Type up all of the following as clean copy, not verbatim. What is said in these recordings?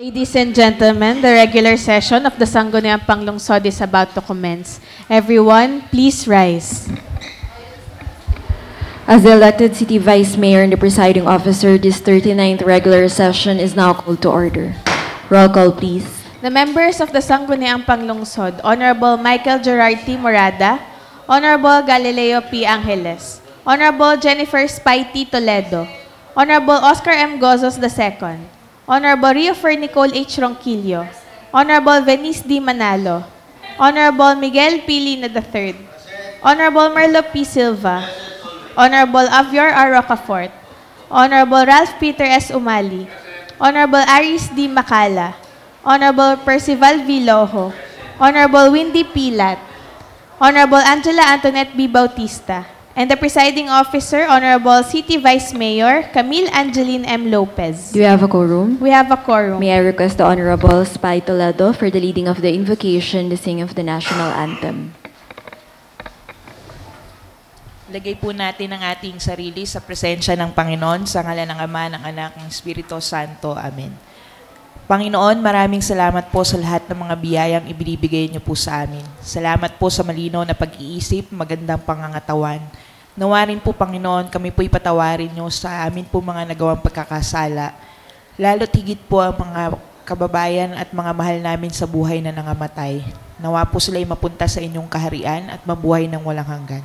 Ladies and gentlemen, the regular session of the Sangguniang Panglungsod is about to commence. Everyone, please rise. As the elected City Vice Mayor and the presiding officer, this 39th regular session is now called to order. Roll call, please. The members of the Sangguniang Panglungsod, Honorable Michael Gerard T. Morada, Honorable Galileo P. Angeles, Honorable Jennifer Spitey Toledo, Honorable Oscar M. Gozos II, Honorable Rio Nicole H. Ronquillo, Honorable Venice D. Manalo, Honorable Miguel P. Lina III, Honorable Merlo P. Silva, Honorable Avior R. Rocafort, Honorable Ralph Peter S. Umali, Honorable Aris D. Macala, Honorable Percival V. Lojo, Honorable Windy P. Lat, Honorable Angela Antoinette B. Bautista, and the presiding officer, Honorable City Vice Mayor Camille Angeline M. Lopez. Do we have a quorum? We have a quorum. May I request the Honorable Spy Toledo for the leading of the invocation, the singing of the national anthem. Lagay po natin ang ating sarili sa presensya ng Panginoon sa ngalan ng Ama, ng Anak, ng Espiritu Santo. Amen. Panginoon, maraming salamat po sa lahat ng mga biyayang ibinibigay niyo po sa amin. Salamat po sa malinaw na pag-iisip, magandang pangangatawan. Nawarin po, Panginoon, kami po ipatawarin niyo sa amin po mga nagawang pagkakasala. Lalo't higit po ang mga kababayan at mga mahal namin sa buhay na nangamatay. Nawa po sila'y mapunta sa inyong kaharian at mabuhay ng walang hanggan.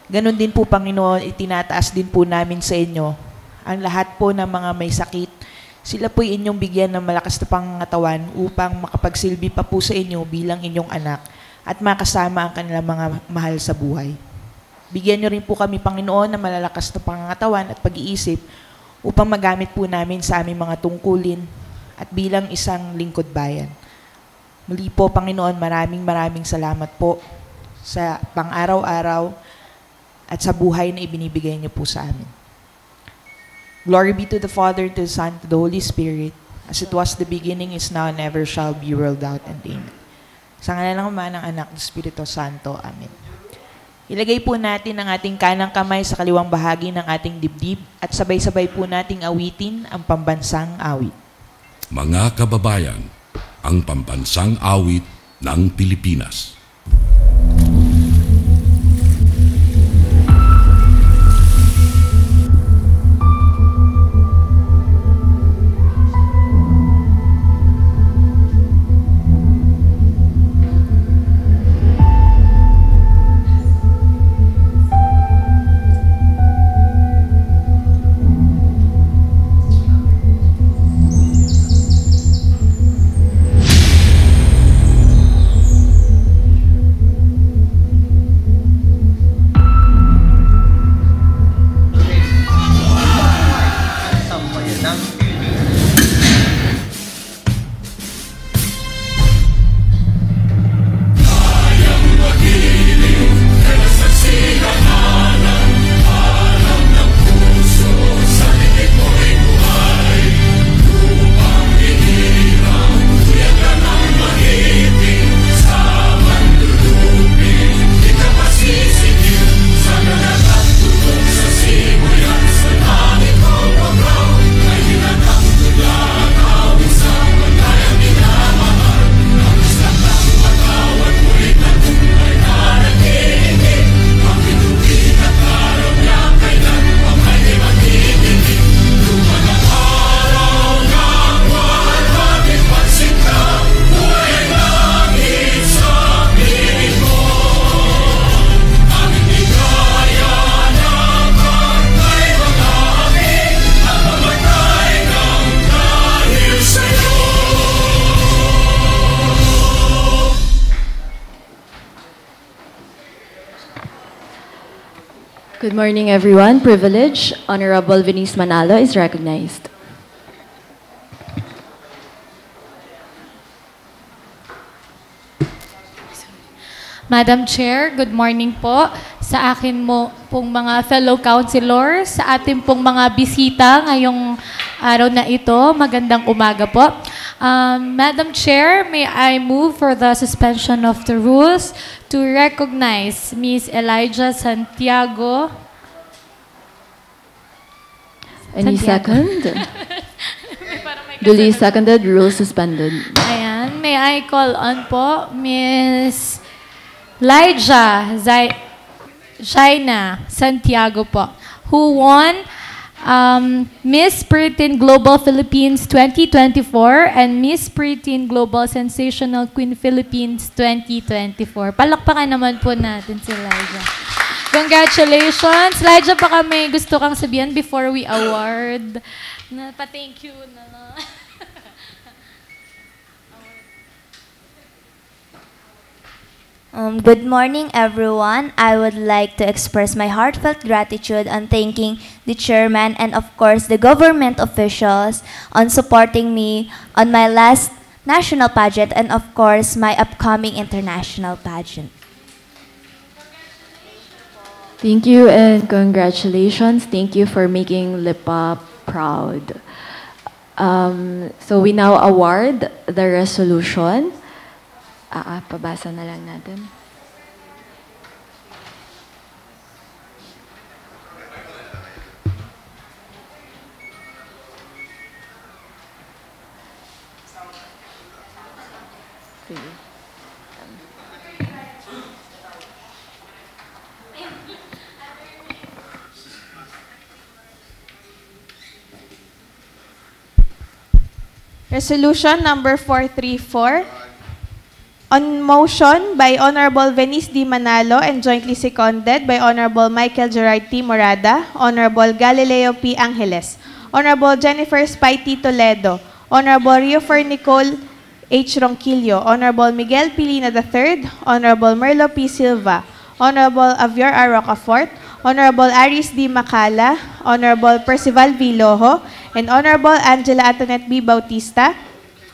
Ganon din po, Panginoon, itinataas din po namin sa inyo ang lahat po ng mga may sakit. Sila po'y inyong bigyan ng malakas na pangangatawan upang makapagsilbi pa po sa inyo bilang inyong anak at makasama ang kanilang mga mahal sa buhay. Bigyan niyo rin po kami, Panginoon, ng malalakas na pangangatawan at pag-iisip upang magamit po namin sa aming mga tungkulin at bilang isang lingkod bayan. Muli po, Panginoon, maraming salamat po sa pang-araw-araw at sa buhay na ibinibigay niyo po sa amin. Glory be to the Father, to the Son, to the Holy Spirit, as it was the beginning, is now, and ever shall be, world out, and amen. Sa ngalan ng Ama, ng Anak, ng Espiritu Santo. Amen. Ilagay po natin ang ating kanang kamay sa kaliwang bahagi ng ating dibdib at sabay-sabay po nating awitin ang pambansang awit. Mga kababayan, ang pambansang awit ng Pilipinas. Good morning, everyone. Privilege. Honorable Venice Manalo is recognized. Madam Chair, good morning po sa akin mo pong mga fellow councilors, sa ating pong mga bisita ngayong araw na ito. Magandang umaga po. Madam Chair, may I move for the suspension of the rules to recognize Ms. Elijah Santiago. Any second? Duly seconded, rules suspended. Ayan, may I call on po Miss Lyja Jaina Santiago po, who won Miss Preteen Global Philippines 2024 and Miss Preteen Global Sensational Queen Philippines 2024. Palakpakan naman po natin si Lyja. Congratulations! Lyja, baka may gusto kang sabihin before we award. Pa-thank you na. Good morning, everyone. I would like to express my heartfelt gratitude on thanking the chairman and, of course, the government officials on supporting me on my last national pageant and, of course, my upcoming international pageant. Thank you and congratulations. Thank you for making Lipa proud. So we now award the resolution. Pabasa na lang natin. Sige. Resolution number 434. On motion by Honorable Venice D. Manalo and jointly seconded by Honorable Michael Gerard T. Morada, Honorable Galileo P. Angeles, Honorable Jennifer Spitey Toledo, Honorable Riofer Nicole H. Ronquillo, Honorable Miguel Pilina III, Honorable Merlo P. Silva, Honorable Avior R. Rocafort, Honorable Aris D. Macala, Honorable Percival V. Lojo, and Honorable Angela Antoinette B. Bautista,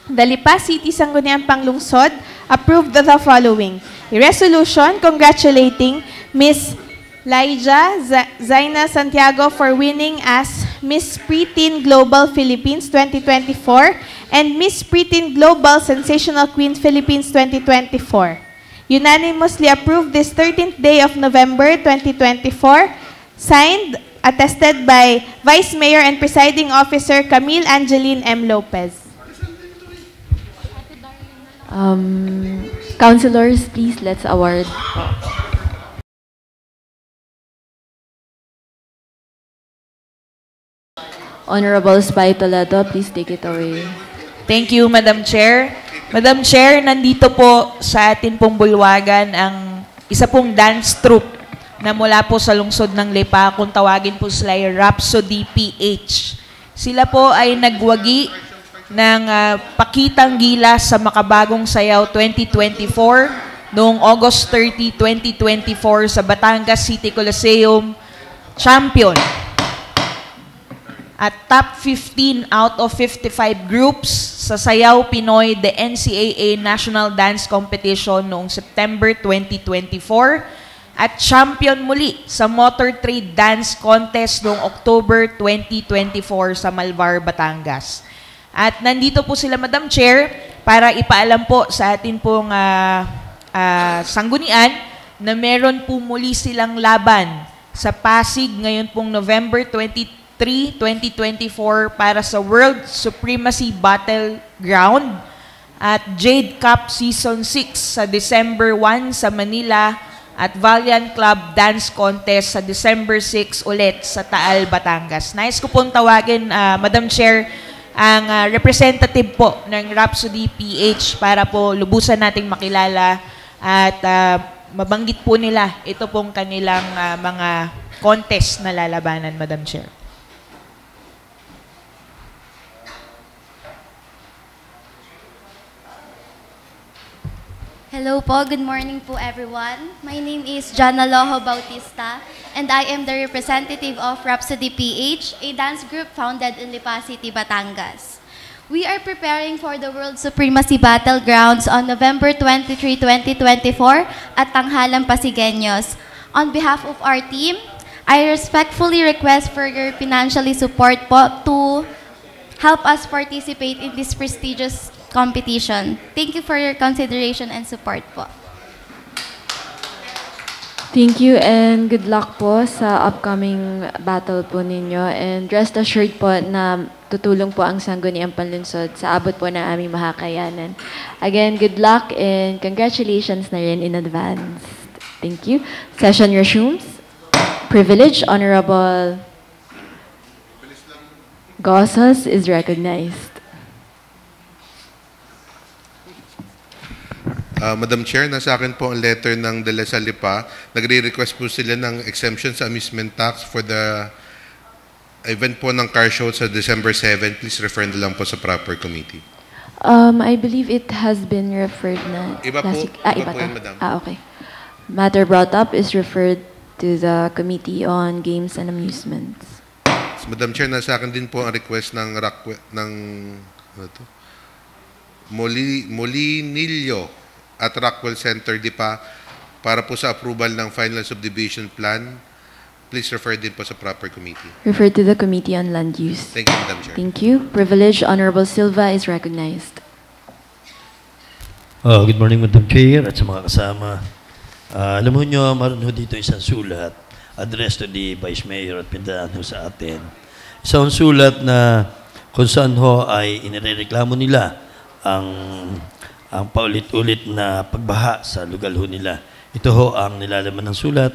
the Lipa City Sangguniang Panglungsod approved the following. A resolution congratulating Miss Lyja Zaina Santiago for winning as Miss Preteen Global Philippines 2024 and Miss Preteen Global Sensational Queen Philippines 2024. Unanimously approved this 13th day of November 2024, signed, attested by Vice Mayor and Presiding Officer Camille Angeline M. Lopez. Councilors, please, let's award. Honorable Spy Toledo, please take it away. Thank you, Madam Chair. Madam Chair, nandito po sa atin pong bulwagan ang isa pong dance troupe na mula po sa lungsod ng Lipa, kung tawagin po sila ay Rhapsody PH. Sila po ay nagwagi ng Pakitang Gilas sa Makabagong Sayaw 2024 noong August 30, 2024 sa Batangas City Coliseum, champion. At top 15 out of 55 groups sa Sayaw Pinoy, the NCAA National Dance Competition noong September 2024 at champion muli sa Motor Trade Dance Contest noong October 2024 sa Malvar, Batangas. At nandito po sila, Madam Chair, para ipaalam po sa atin pong sanggunian na meron po muli silang laban sa Pasig ngayon pong November 23, 2024 para sa World Supremacy Battleground at Jade Cup Season 6 sa December 1 sa Manila at Valiant Club Dance Contest sa December 6 ulit sa Taal, Batangas. Nais ko pong tawagin, Madam Chair, ang representative po ng Rhapsody PH para po lubusan nating makilala at mabanggit po nila ito pong kanilang mga contest na lalabanan, Madam Chair. Hello po, good morning po everyone. My name is Jana Lojo Bautista and I am the representative of Rhapsody PH, a dance group founded in Lipa City, Batangas. We are preparing for the World Supremacy Battlegrounds on November 23, 2024 at Tanghalang Pasigueños. On behalf of our team, I respectfully request for your financially support po to help us participate in this prestigious competition. Thank you for your consideration and support po. Thank you and good luck po sa upcoming battle po ninyo. And rest assured po na tutulong po ang Sangguniang Panlunsod sa abot po ng aming makakayanan. Again, good luck and congratulations na rin in advance. Thank you. Session resumes. Privilege, Honorable Gossos is recognized. Madam Chair, nasa akin po ang letter ng De La Salle Lipa. Nagre-request po sila ng exemption sa amusement tax for the event po ng car show sa December 7. Please refer na lang po sa proper committee. I believe it has been referred na Iba last po. week. Iba Iba po to. yan, madam. Okay. Matter brought up is referred to the Committee on Games and Amusements. So, Madam Chair, nasa akin din po ang request ng Molinillo at Rockwell Center Lipa para po sa approval ng final subdivision plan. Please refer din po sa proper committee. Referred to the Committee on Land Use. Thank you, Madam Chair. Thank you. Privilege, Honorable Silva is recognized. Good morning, Madam Chair, at sa mga kasama. Alam mo nyo, maroon ho dito isang sulat, address to the Vice Mayor at pinadaan ho sa atin. Isang sulat na kung saan ho ay inireklamo nila ang paulit-ulit na pagbaha sa lugar ho nila. Ito ho ang nilalaman ng sulat.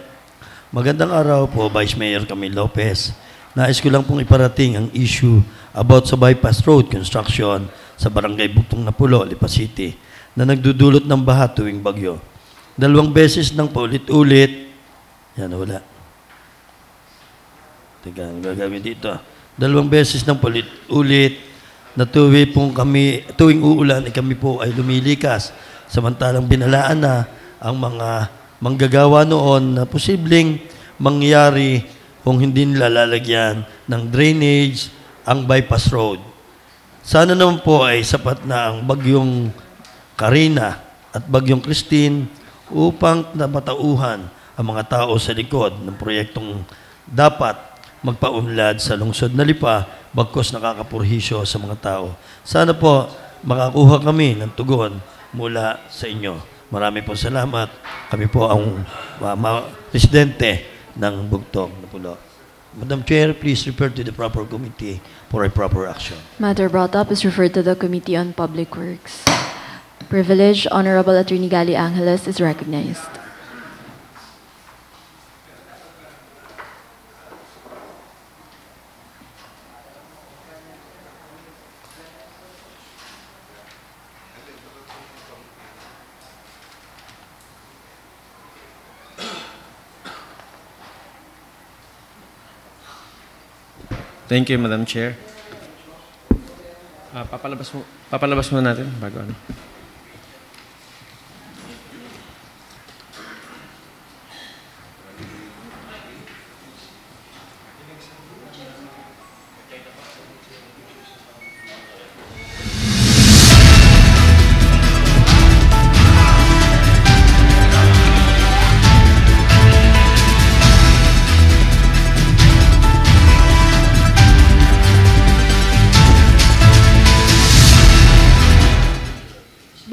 Magandang araw po, Vice Mayor Camille Lopez. Nais ko lang pong iparating ang issue about sa bypass road construction sa Barangay Bugtong Napulo, Lipa City, na nagdudulot ng baha tuwing bagyo. 2 beses ng paulit-ulit. Yan, wala. Teka, ang gagawin dito. 2 beses ng paulit-ulit na tuwing uulan, kami po ay lumilikas. Samantalang binalaan na ang mga manggagawa noon na posibleng mangyari kung hindi nila lalagyan ng drainage ang bypass road. Sana naman po ay sapat na ang bagyong Karina at bagyong Christine upang matauhan ang mga tao sa likod ng proyektong dapat magpaunlad sa lungsod na Lipa bagkos nakakapurhisyo sa mga tao. Sana po makakuha kami ng tugon mula sa inyo. Marami po salamat. Kami po ang presidente ng Bugtong Napulo. Madam Chair, please refer to the proper committee for a proper action. Matter brought up is referred to the Committee on Public Works. Privilege, Honorable Attorney Gali Angeles is recognized. Thank you, Madam Chair. Papalabas mo natin bago ano.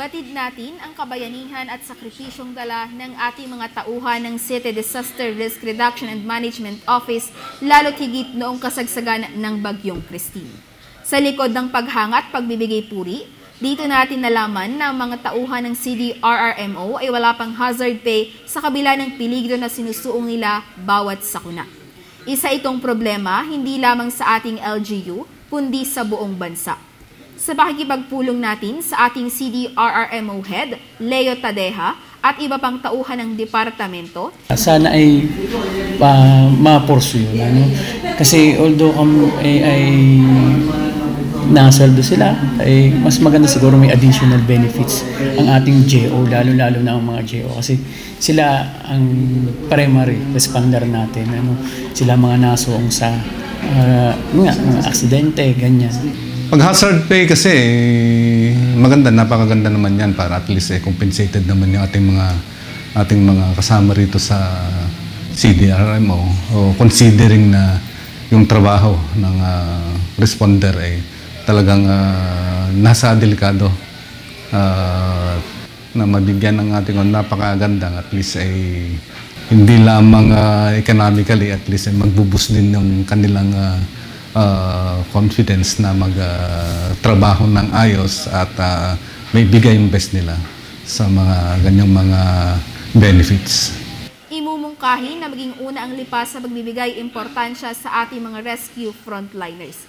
Batid natin ang kabayanihan at sakripisyong dala ng ating mga tauhan ng City Disaster Risk Reduction and Management Office lalo't higit noong kasagsagan ng Bagyong Christine. Sa likod ng paghanga at pagbibigay puri, dito natin nalaman na ang mga tauhan ng CDRRMO ay wala pang hazard pay sa kabila ng peligro na sinusuong nila bawat sakuna. Isa itong problema hindi lamang sa ating LGU, kundi sa buong bansa. Sa pakikipagpulong natin sa ating CDRRMO Head, Leo Tadeja, at iba pang tauhan ng departamento. Sana ay ma-pursue yun. Ano? Kasi although ay nasaldo sila, ay mas maganda siguro may additional benefits ang ating GO, lalo-lalo na ang mga GO. Kasi sila ang primary responder natin. Ano? Sila mga nasuong sa mga aksidente, ganyan. Pag hazard pay kasi maganda, napakaganda naman yan para at least compensated naman yung ating mga kasama rito sa CDRMO o considering na yung trabaho ng responder ay talagang nasa delikado na mabigyan ng ating napakagandang at least ay hindi lamang economically, at least magbuboost din ng kanilang confidence na magtrabaho ng ayos at may bigay yung best nila sa mga ganyang mga benefits. Imumungkahi na maging una ang LIPA sa pagbibigay importansya sa ating mga rescue frontliners.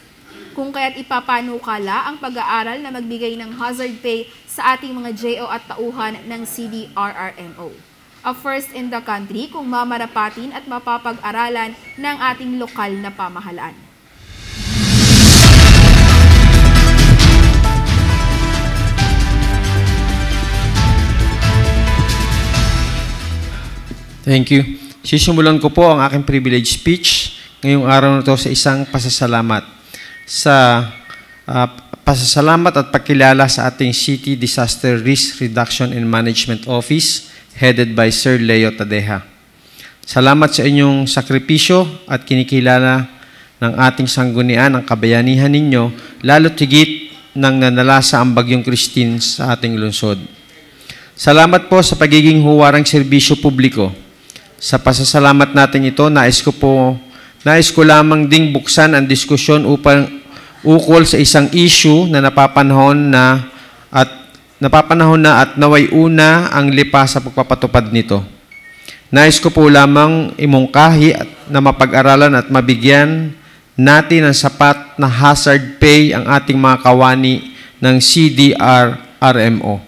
Kung kaya't ipapanukala ang pag-aaral na magbigay ng hazard pay sa ating mga JO at tauhan ng CDRRMO. A first in the country kung mamarapatin at mapapag-aralan ng ating lokal na pamahalaan. Thank you. Sisimulan ko po ang aking privilege speech ngayong araw na ito sa isang pasasalamat. Sa pasasalamat at pagkilala sa ating City Disaster Risk Reduction and Management Office headed by Sir Leo Tadeja. Salamat sa inyong sakripisyo at kinikilala ng ating sanggunian ang kabayanihan ninyo, lalo't higit nang nanalasa ang Bagyong Christine sa ating lungsod. Salamat po sa pagiging huwarang serbisyo publiko. Sa pasasalamat natin ito, nais ko lamang ding buksan ang diskusyon ukol sa isang issue na napapanahon na at naway una ang LIPA sa pagpapatupad nito. Nais ko po lamang imungkahi at na mapag-aralan at mabigyan natin ng sapat na hazard pay ang ating mga kawani ng CDRRMO.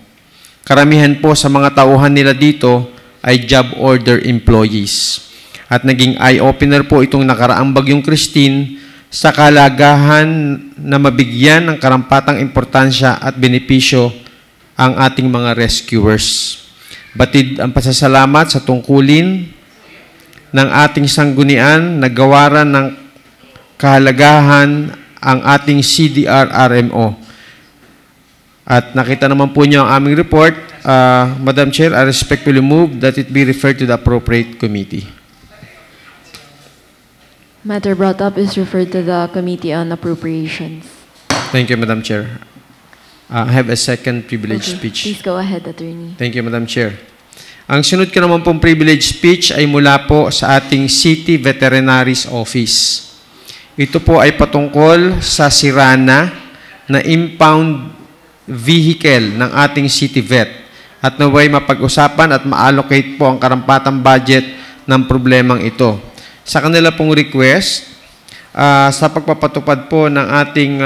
Karamihan po sa mga tauhan nila dito ay job order employees. At naging eye-opener po itong nakaraang Bagyong Christine sa kalagahan na mabigyan ng karampatang importansya at benepisyo ang ating mga rescuers. Batid ang pasasalamat sa tungkulin ng ating sanggunian na gawaran ng kahalagahan ang ating CDRRMO. At nakita naman po niyo ang aming report. Madam Chair, I respectfully move that it be referred to the appropriate committee. Matter brought up is referred to the Committee on Appropriations. Thank you, Madam Chair. I have a second privilege speech. Please go ahead, Attorney. Thank you, Madam Chair. Ang sunod ko naman pong privilege speech ay mula po sa ating City Veterinaries Office. Ito po ay patungkol sa sirana na impound vehicle ng ating City Vet at naway mapag-usapan at ma-allocate po ang karampatang budget ng problemang ito. Sa kanila pong request, sa pagpapatupad po ng ating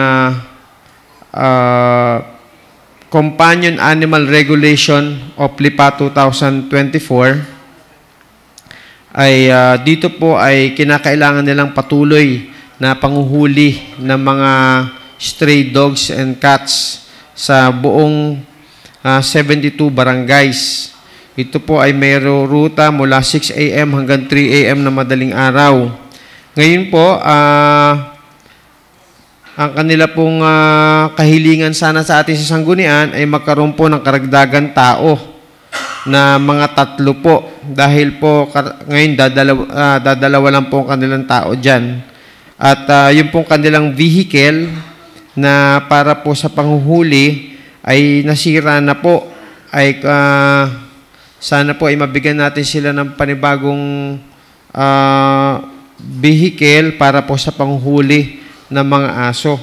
Companion Animal Regulation of LIPA 2024, ay dito po ay kinakailangan nilang patuloy na panguhuli ng mga stray dogs and cats sa buong 72 barangays. Ito po ay mayroong ruta mula 6 a.m. hanggang 3 a.m. na madaling araw. Ngayon po, ang kanila pong kahilingan sana sa ating sanggunian ay magkaroon po ng karagdagan tao na mga 3 po. Dahil po ngayon dadalawa lang po ang kanilang tao dyan. At yung pong kanilang vehicle na para po sa panghuhuli ay nasira na po, ay sana po ay mabigyan natin sila ng panibagong vehicle para po sa panghuhuli ng mga aso.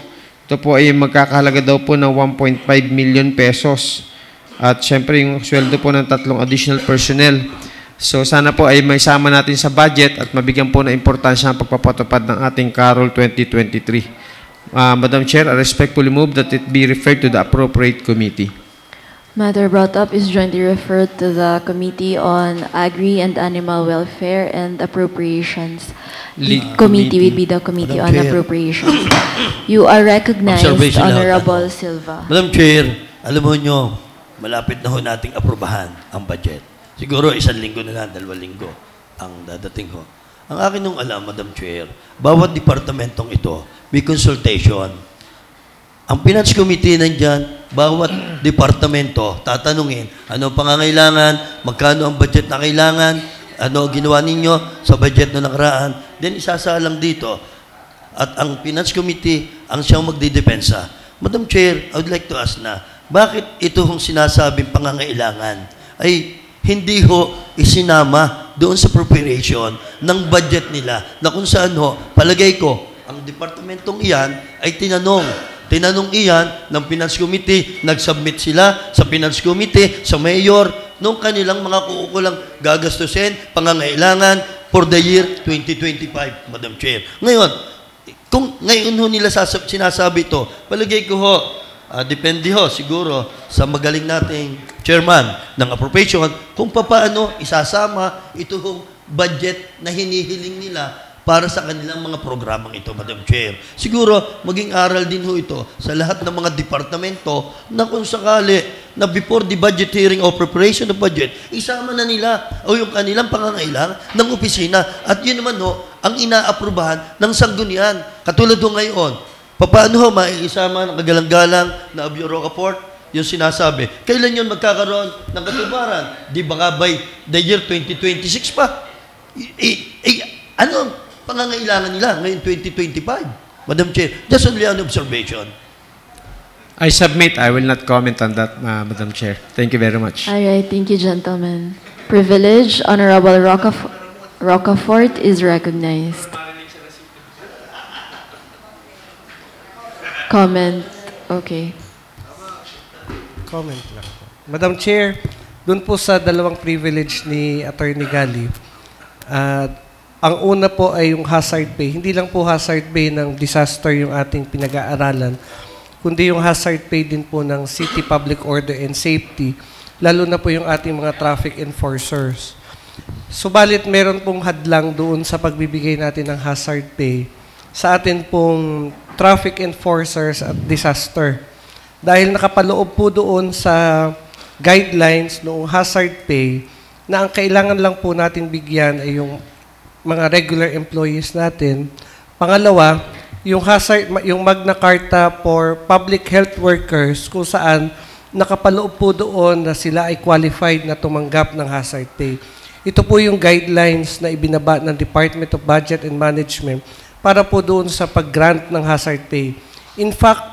Ito po ay magkakahalaga daw po ng 1.5 million pesos. At syempre yung sweldo po ng 3 additional personnel. So sana po ay may sama natin sa budget at mabigyan po ng importansya ang pagpapatupad ng ating Carol 2023. Madam Chair, I respectfully move that it be referred to the appropriate committee. Matter brought up is jointly referred to the Committee on Agri and Animal Welfare and Appropriations. Committee will be the Committee on Appropriations. You are recognized, Honorable Silva. Madam Chair, alam mo nyo, malapit na ho nating aprobahan ang budget. Siguro 1 linggo na lang, 2 linggo ang dadating ho. Ang akin nung alam, Madam Chair, bawat departamentong ito, may consultation. Ang Finance Committee nandyan, bawat departamento, tatanungin, ano ang pangangailangan, magkano ang budget na kailangan, ano ginawa ninyo sa budget na nakaraan, then isasalang dito. At ang Finance Committee, ang siyang magdidepensa. Madam Chair, I would like to ask na, bakit ito hong sinasabing pangangailangan ay hindi ho isinama doon sa preparation ng budget nila na kung saan palagay ko, ang departamentong iyan ay tinanong iyan ng Finance Committee, nag-submit sila sa Finance Committee, sa Mayor, nung kanilang mga kukulang gagastusin, pangangailangan for the year 2025, Madam Chair. Ngayon, kung ngayon nila sinasabi ito, palagay ko depende siguro sa magaling nating chairman ng appropriation kung paano isasama itong budget na hinihiling nila para sa kanilang mga programang ito, Madam Chair. Siguro, maging aral din ito sa lahat ng mga departamento na kung sakali na before the budget hearing o preparation of budget, isama na nila o yung kanilang pangangailangan ng opisina. At yun naman ang inaaprubahan ng sanggunian. Katulad ngayon, paano maiisama ng kagalang-galang na Bureau Report yung sinasabi? Kailan yun magkakaroon ng katuparan? Di baka by the year 2026 pa? Ano ang pangangailangan nila ngayon 2025? Madam Chair, just only an observation. I submit. I will not comment on that, Madam Chair. Thank you very much. All right, thank you, gentlemen. Privilege, Honorable Rocafort is recognized. Comment. Okay. Comment lang po. Madam Chair, dun po sa dalawang privilege ni Attorney Gali, ang una po ay yung hazard pay. Hindi lang po hazard pay ng disaster yung ating pinag-aaralan, kundi yung hazard pay din po ng City Public Order and Safety, lalo na po yung ating mga traffic enforcers. Subalit meron pong hadlang doon sa pagbibigay natin ng hazard pay sa atin pong traffic enforcers at disaster. Dahil nakapaloob po doon sa guidelines noong hazard pay na ang kailangan lang po natin bigyan ay yung mga regular employees natin. Pangalawa, yung Magna Carta for Public Health Workers kung saan nakapaloob po doon na sila ay qualified na tumanggap ng hazard pay. Ito po yung guidelines na ibinaba ng Department of Budget and Management para po doon sa pag-grant ng hazard pay. In fact,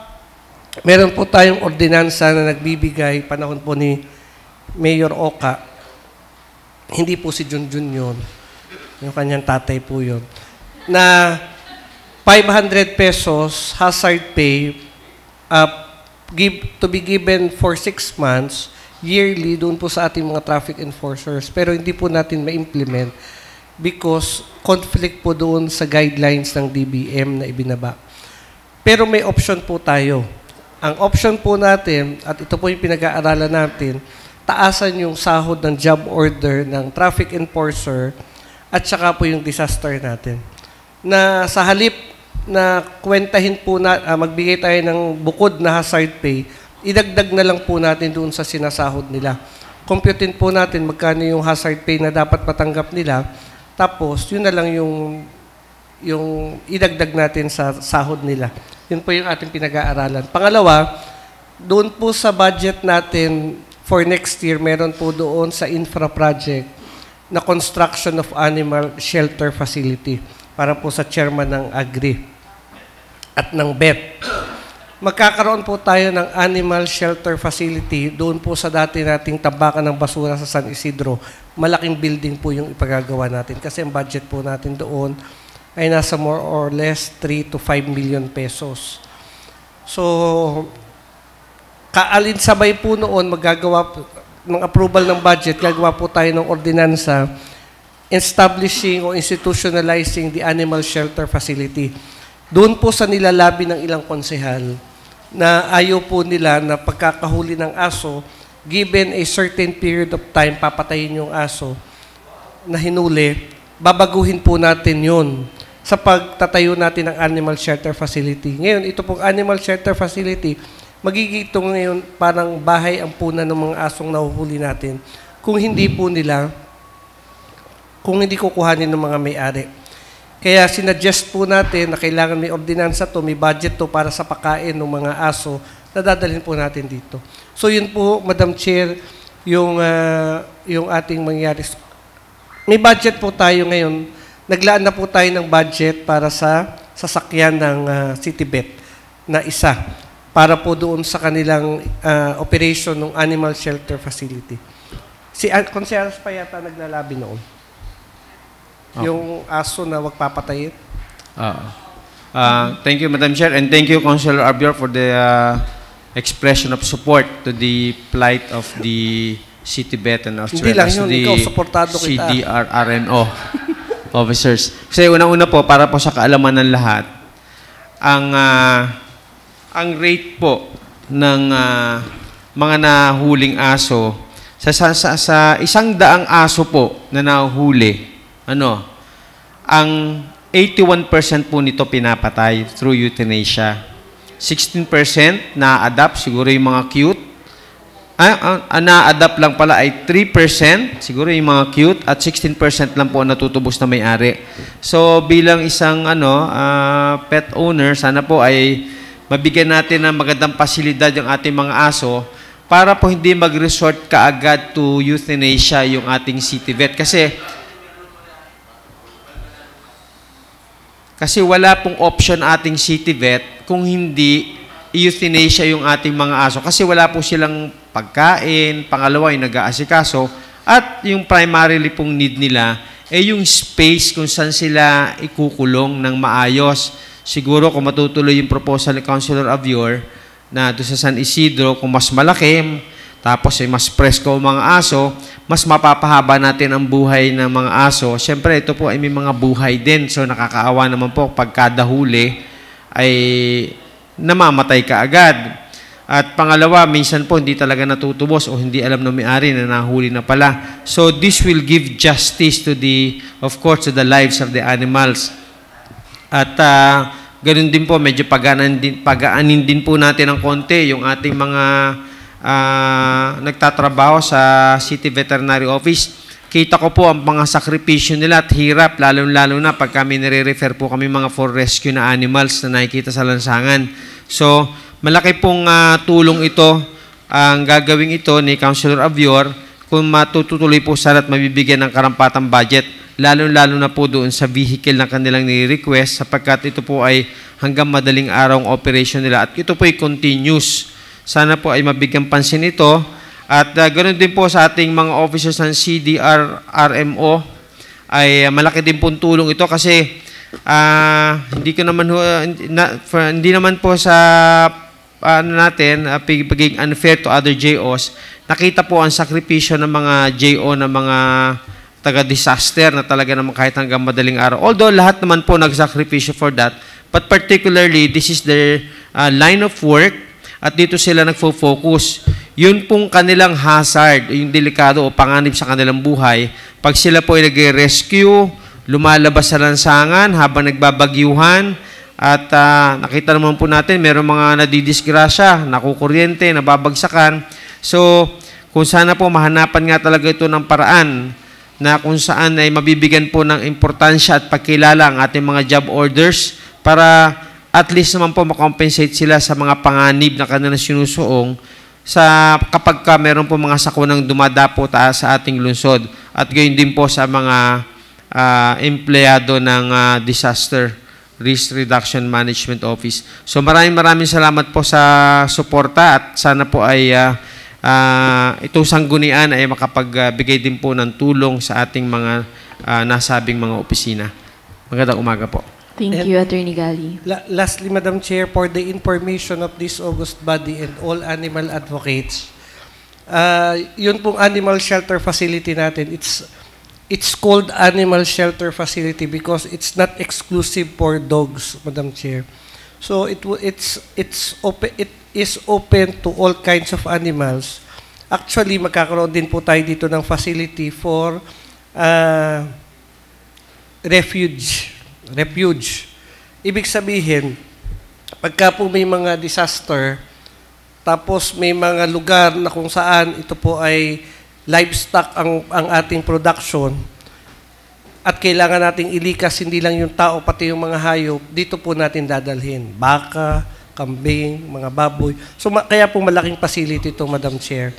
meron po tayong ordinansa na nagbibigay, panahon po ni Mayor Oka, hindi po si Junjun yun, yung kanyang tatay po yun, na 500 pesos hazard pay to be given for 6 months, yearly, doon po sa ating mga traffic enforcers. Pero hindi po natin ma-implement because conflict po doon sa guidelines ng DBM na ibinaba. Pero may option po tayo. Ang option po natin, at ito po yung pinag-aaralan natin, taasan yung sahod ng job order ng traffic enforcer at saka po yung disaster natin. Na sa halip na kwentahin po magbigay tayo ng bukod na hazard pay, idagdag na lang po natin doon sa sinasahod nila. Computein po natin magkano yung hazard pay na dapat matanggap nila, tapos yun na lang yung idagdag natin sa sahod nila. Yun po yung ating pinag-aaralan. Pangalawa, doon po sa budget natin for next year, meron po doon sa infra project na construction of animal shelter facility para po sa chairman ng Agri at ng BET. Magkakaroon po tayo ng animal shelter facility doon po sa dati nating tabakan ng basura sa San Isidro. Malaking building po yung ipagagawa natin kasi ang budget po natin doon ay nasa more or less 3 to 5 million pesos. So, kaalinsabay po noon, magagawa ng approval ng budget, gagawa po tayo ng ordinansa establishing or institutionalizing the animal shelter facility. Doon po sa nilalabi ng ilang konsehal na ayaw po nila na pagkakahuli ng aso, given a certain period of time, papatayin yung aso na hinuli, babaguhin po natin yun sa pagtatayo natin ng animal shelter facility. Ngayon, ito pong animal shelter facility, magiging ito ngayon parang bahay ang punan ng mga asong nahuhuli natin kung hindi kukuhanin ng mga may-ari. Kaya sinuggest po natin na kailangan may ordinansa to, may budget to para sa pagkain ng mga aso na dadalhin po natin dito. So yun po, Madam Chair, yung ating mangyari. May budget po tayo ngayon. Naglaan na po tayo ng budget para sa sasakyan ng CityBet na isa para po doon sa kanilang operation ng animal shelter facility. Si Consejeros pa yata naglalabi noon. Okay. Yung aso na wag papatayin. Thank you, Madam Chair, and thank you, Councilor Abior, for the expression of support to the plight of the City Vet and Hindi lang yun, ikaw, supportado kita. CDRRMO officers. Kasi unang-una po, para po sa kaalaman ng lahat, ang rate po ng mga nahuling aso, sa 100 aso po na nahuli, ang 81% po nito pinapatay through euthanasia. 16% na-adapt, siguro yung mga cute. Na-adapt lang pala ay 3%, siguro yung mga cute, at 16% lang po natutubos na may-ari. So bilang isang pet owner, sana po ay mabigyan natin ng magandang pasilidad yung ating mga aso para po hindi mag-resort kaagad to euthanasia yung ating city vet. Kasi wala pong option ating city vet kung hindi euthanasia yung ating mga aso. Kasi wala po silang pagkain, pangalawa yung nag-aasikaso, at yung primarily pong need nila ay yung space kung saan sila ikukulong ng maayos. Siguro kung matutuloy yung proposal ni Councilor Avior na doon sa San Isidro, kung mas malaki, tapos ay mas presko ang mga aso, mas mapapahaba natin ang buhay ng mga aso. Siyempre, ito po ay may mga buhay din. So, nakakaawa naman po pag kada huli ay namamatay ka agad. At pangalawa, minsan po hindi talaga natutubos o hindi alam ng may-ari na nahuli na pala. So, this will give justice to of course, to the lives of the animals. At ganun din po, medyo pagaanin din po natin ng konti yung ating mga nagtatrabaho sa City Veterinary Office. Kita ko po ang mga sakripisyo nila at hirap, lalo-lalo na pag kami nire-refer po kami mga for rescue na animals na nakikita sa lansangan. So, malaki pong tulong ito, ang gagawin ito ni Councilor Avior kung matutuloy po sana at mabibigyan ng karampatang budget, lalo-lalo na po doon sa vehicle na kanilang nire-request sapagkat ito po ay hanggang madaling araw ang operation nila at ito po ay continuous. Sana po ay mabigyan pansin ito. At ganoon din po sa ating mga officers ng CDRRMO ay malaki din pong tulong ito kasi hindi naman po sa pagiging unfair to other JOs, nakita po ang sakripisyo ng mga JO na mga taga-disaster na talaga naman kahit hanggang madaling araw. Although lahat naman po nagsakripisyo for that, but particularly this is their line of work. At dito sila nagfo-focus. Yun pong kanilang hazard, yung delikado o panganib sa kanilang buhay. Pag sila po ay nag-rescue, lumalabas sa lansangan habang nagbabagyuhan, at nakita naman po natin, meron mga nadidisgrasya, nakukuryente, nababagsakan. So, kung sana po mahanapan nga talaga ito ng paraan na kung saan ay mabibigyan po ng importansya at pagkilala ang ating mga job orders para at least naman po makompensate sila sa mga panganib na kanilang sinusuong kapag meron po mga sakunang dumadapo sa ating lungsod. At gayon din po sa mga empleyado ng Disaster Risk Reduction Management Office. So maraming salamat po sa suporta at sana po ay itong sanggunian ay makapagbigay din po ng tulong sa ating mga nasabing mga opisina. Magandang umaga po. Thank you, Attorney Gali. Lastly, Madam Chair, for the information of this august body and all animal advocates, yun pong animal shelter facility natin, it's called animal shelter facility because it's not exclusive for dogs, Madam Chair. So it is open to all kinds of animals. Actually, magkakaroon din po tayo dito ng facility for refuge. Ibig sabihin, pagka po may mga disaster, tapos may mga lugar na kung saan ito po ay livestock ang ating production at kailangan nating ilikas hindi lang yung tao pati yung mga hayop, dito po natin dadalhin. Baka, kambing, mga baboy. So kaya po malaking facility ito, Madam Chair.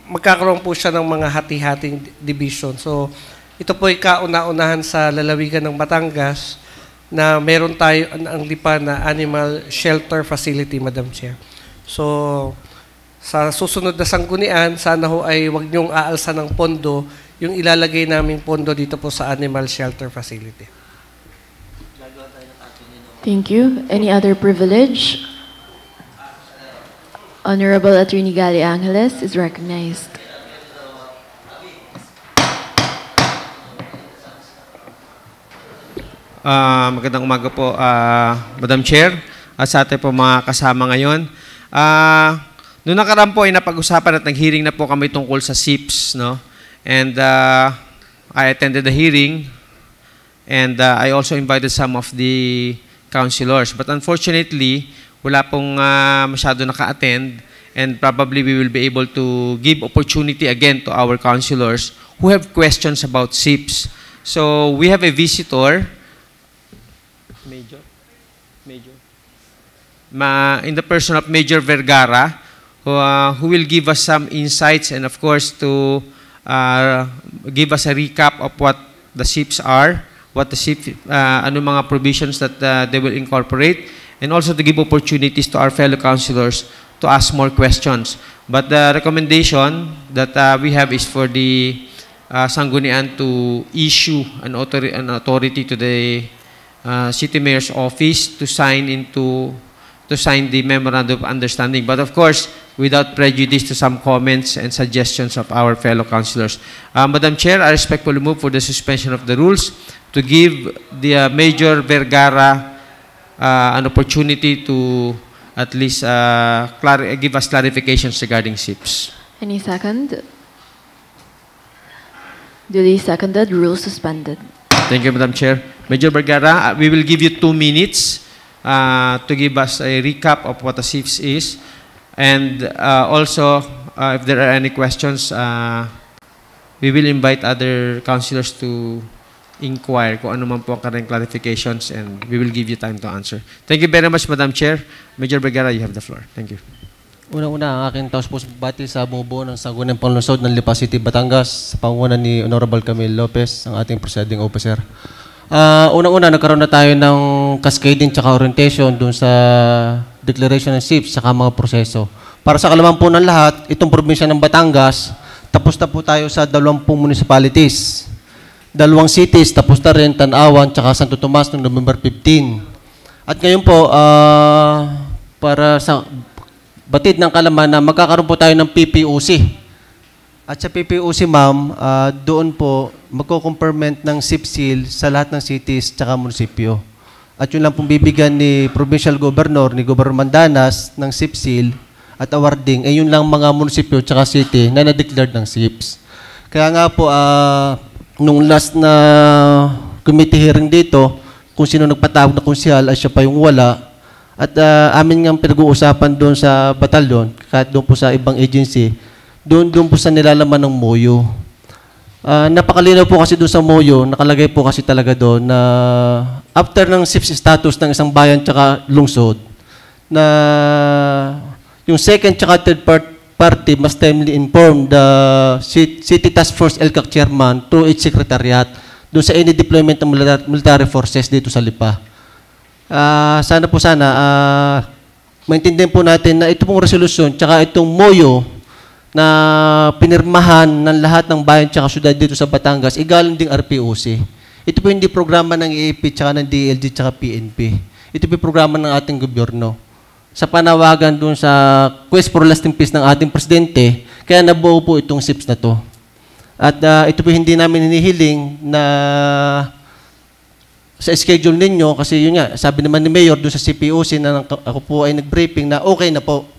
Magkakaroon po siya ng mga hati-hating division. So ito po ay kauna-unahan sa lalawigan ng Batangas na meron tayo ang lipa na animal shelter facility, Madam Chair. So, sa susunod na sanggunian, sana ho ay wag niyong aalsa ng pondo yung ilalagay namin pondo dito po sa animal shelter facility. Thank you. Any other privilege? Honorable Attorney Gali Angeles is recognized. Magandang umaga po, Madam Chair, at sa ating po mga kasama ngayon. Noong nakaraan po ay napag-usapan at nag-hearing na po kami tungkol sa SIPS, no? And I attended the hearing and I also invited some of the councilors. But unfortunately, wala pong masyado naka-attend, and probably we will be able to give opportunity again to our councilors who have questions about SIPS. So we have a visitor, in the person of Major Vergara, who will give us some insights and of course to give us a recap of what the SIPs are, what the SIP, ano mga provisions that they will incorporate, and also to give opportunities to our fellow councilors to ask more questions. But the recommendation that we have is for the Sangguniang to issue an authority to the City Mayor's office to sign the memorandum of understanding, but of course without prejudice to some comments and suggestions of our fellow councilors. Madam Chair, I respectfully move for the suspension of the rules to give the Major Vergara an opportunity to at least give us clarifications regarding SIPs. Any second? Duly seconded, rules suspended. Thank you, Madam Chair. Major Vergara, we will give you 2 minutes to give us a recap of what the SIPs is. And also, if there are any questions, we will invite other councilors to inquire kung ano man po ang kanilang clarifications, and we will give you time to answer. Thank you very much, Madam Chair. Major Vergara, you have the floor. Thank you. Unang-una, ang aking taos-pusong bati sa bumubuo ng Sangguniang Panlungsod ng Lipa City, Batangas, sa pangunan ni Honorable Camille Lopez, ang ating presiding officer. Unang-una, nagkaroon na tayo ng cascading tsaka orientation dun sa declaration ng SIPs tsaka mga proseso. Para sa kalaman po ng lahat, itong probinsya ng Batangas, tapos na po tayo sa 20 municipalities. 2 cities, tapos na rin, Tanawan tsaka Santo Tomas noong November 15. At ngayon po, para sa batid ng kalaman na magkakaroon po tayo ng PPOC. At sa PPOC, ma'am, doon po magko-complement ng SIP seal sa lahat ng cities tsaka munisipyo. At yun lang pong bibigyan ni Provincial Governor, ni Governor Mandanas ng SIP seal at awarding, yun lang mga munisipyo tsaka city na na-declared ng SIPs. Kaya nga po, nung last na committee hearing dito, kung sino nagpatawag na konsyal ay siya pa yung wala. At amin nga pinag-uusapan doon sa batalyon, kahit doon po sa ibang agency, doon po sa nilalaman ng MOYO. Napakalinaw po kasi doon sa MOYO, nakalagay po kasi talaga doon na after ng SIPs status ng isang bayan tsaka lungsod, na yung second tsaka third party must timely inform the City Task Force LCAC Chairman through its secretariat doon sa any deployment ng military forces dito sa Lipa. Sana maintindihan po natin na ito pong resolusyon tsaka itong MOYO na pinirmahan ng lahat ng bayan tsaka syudad dito sa Batangas, igaling ding RPOC. Ito po hindi programa ng EAP tsaka ng DLG tsaka PNP. Ito po programa ng ating gobyerno. Sa panawagan doon sa Quest for Lasting Peace ng ating presidente, kaya nabuo po itong SIPs na to. At ito po hindi namin hinihiling na sa schedule ninyo, kasi yun nga, sabi naman ni Mayor doon sa CPOC na ako po ay nag-briefing na okay na po.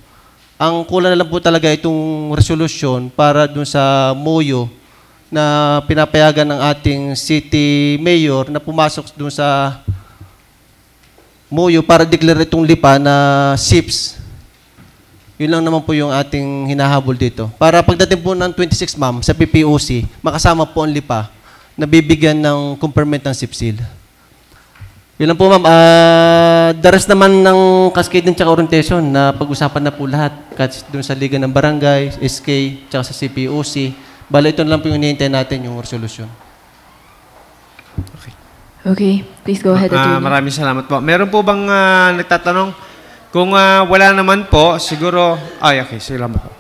Ang kulang na lang po talaga itong resolution para doon sa MOYO na pinapayagan ng ating City Mayor na pumasok doon sa MOYO para declare itong Lipa na SIPs. Yun lang naman po yung ating hinahabol dito. Para pagdating po ng 26, ma'am, sa PPOC, makasama po ang Lipa na bibigyan ng complement ng SIP seal. Yun lang po, ma'am. The rest naman ng cascade ng tsaka orientation na pag-usapan na po lahat. Kahit doon sa Liga ng Barangay, SK, tsaka sa CPOC. Bala, ito lang po yung hinihintay natin, yung resolution. Okay. Please go ahead, Attorney. Maraming salamat po. Meron po bang nagtatanong? Kung wala naman po, siguro... okay. Salamat po.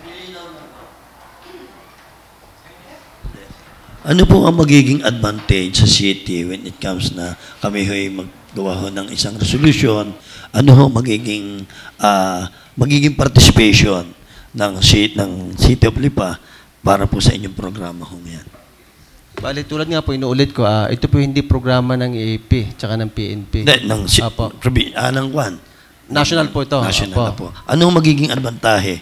Ano po ang magiging advantage sa city when it comes na kami ho'y maggawa ho ng isang resolution? Ano ho magiging participation ng City of Lipa para po sa inyong programa ho ngayon? Bali, tulad nga po, inuulit ko, ito po hindi programa ng EAP tsaka ng PNP. Ng Kwan? National po ito. National na po. Ano magiging advantage?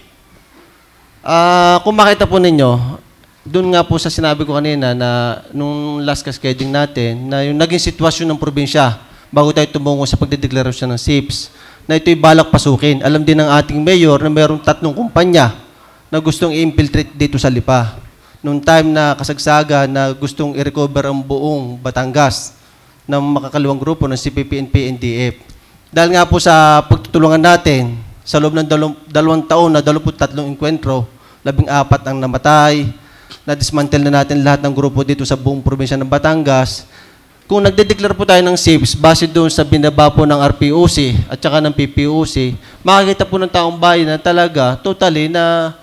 Kung makita po ninyo, doon nga po sa sinabi ko kanina na nung last cascading natin, na yung naging sitwasyon ng probinsya bago tayo tumungo sa pagdedeklarasyon ng SIPs, na ito'y balak pasukin. Alam din ng ating mayor na mayroong 3 kumpanya na gustong i-infiltrate dito sa Lipa. Noong time na kasagsaga na gustong i-recover ang buong Batangas ng makakaliwang grupo ng CPP and PNDF. Dahil nga po sa pagtutulungan natin, sa loob ng 2 taon na 23 enkwentro, 14 ang namatay, na-dismantle na natin lahat ng grupo dito sa buong probinsya ng Batangas. Kung nagde-declare po tayo ng SIPs, base doon sa binaba po ng RPOC at saka ng PPOC, makikita po ng taong bayan na talaga, totally na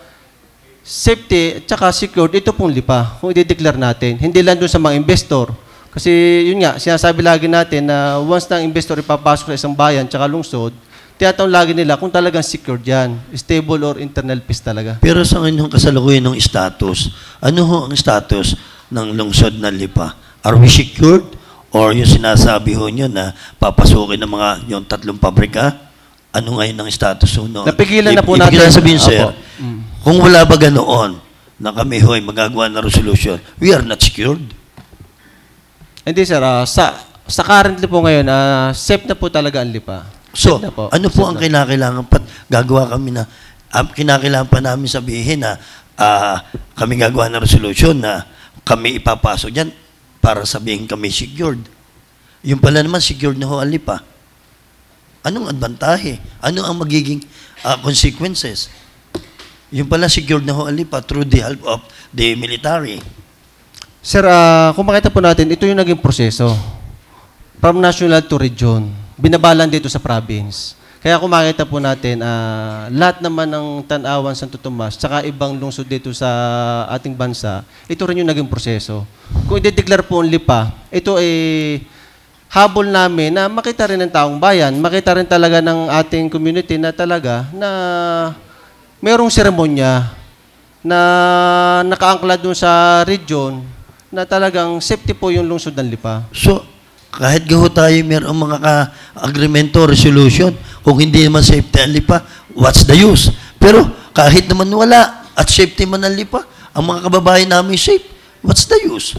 safety at saka secured, ito pong Lipa, kung i-declare natin. Hindi lang doon sa mga investor. Kasi yun nga, sinasabi lagi natin na once na ang investor ipapasok sa isang bayan at saka lungsod, tiyatawag lagi nila kung talagang secured yan, stable or internal peace talaga. Pero sa inyong kasalukuyan ng status, ano ho ang status ng lungsod ng Lipa? Are we secured? Or yung sinasabi ho nyo na papasukin ng mga yung 3 pabrika? Ano ngayon ang status ho noon? Napigilan na po natin. Ibig sabihin, sir, kung wala ba ganoon na kami ho'y magagawa ng resolution, we are not secured? Hindi sir, sa currently po ngayon, safe na po talaga ang Lipa. So, ano po ang kinakailangan pa? Gagawa kami na, kinakailangan pa namin sabihin na kami gagawa ng resolution na kami ipapasok dyan para sabihin kami secured. Yung pala naman, secured na ho ang Lipa. Anong advantage? Ano ang magiging consequences? Yung pala, secured na ho ang Lipa through the help of the military. Sir, kung makita po natin, ito yung naging proseso. From national to region. Binabalan dito sa province. Kaya kung makita po natin, lahat naman ng Tanawan, Santo Tomas, tsaka ibang lungsod dito sa ating bansa, ito rin yung naging proseso. Kung i-declare po ang Lipa, ito ay habol namin na makita rin ng taong bayan, makita rin talaga ng ating community na talaga na mayroong seremonya na nakaangkla doon sa region na talagang safety po yung lungsod ng Lipa. So, kahit gaho tayo mayroong mga agreemento, resolution, kung hindi naman safety ang Lipa, what's the use? Pero kahit naman wala at safety man ang Lipa, ang mga kababayan namin safe, what's the use?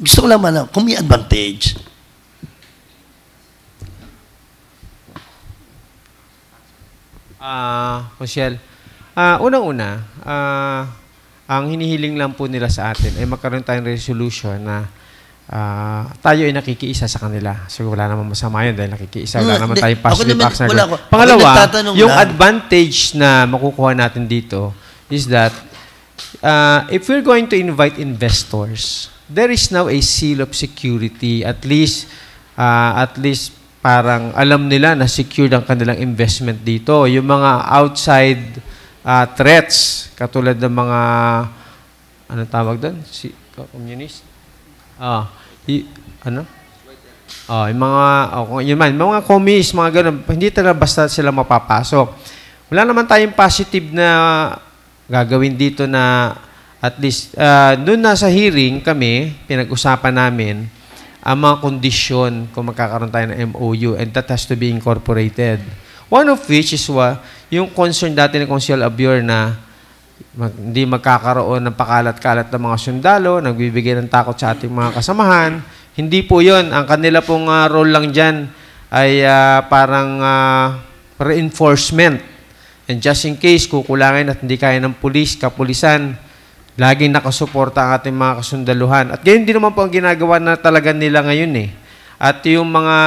Gusto ko lang malaman, kung may advantage. Michelle, unang-una, ang hinihiling lang po nila sa atin ay magkaroon tayong resolution na tayo ay nakikiisa sa kanila. So wala namang masama yun dahil nakikiisa. Wala naman tayong positive acts na gano'n. Pangalawa, yung advantage na makukuha natin dito is that if we're going to invite investors, there is now a seal of security. At least parang alam nila na secured ang kanilang investment dito. Yung mga outside threats, katulad ng mga, anong tawag doon? Communist? Yung mga communist, mga ganun, hindi talaga basta sila mapapasok. Wala naman tayong positive na gagawin dito na at least, doon nasa hearing kami, pinag-usapan namin ang mga kondisyon kung magkakaroon tayo ng MOU and that has to be incorporated. One of which is yung concern dati ni Consul Abior na hindi magkakaroon ng pakalat-kalat ng mga sundalo, nagbibigay ng takot sa ating mga kasamahan. Hindi po yun. Ang kanila pong role lang dyan ay parang reinforcement. And just in case, kukulangin at hindi kaya ng kapulisan, laging nakasuporta ang ating mga kasundaluhan. At gayon din naman po ang ginagawa na talaga nila ngayon eh. At yung mga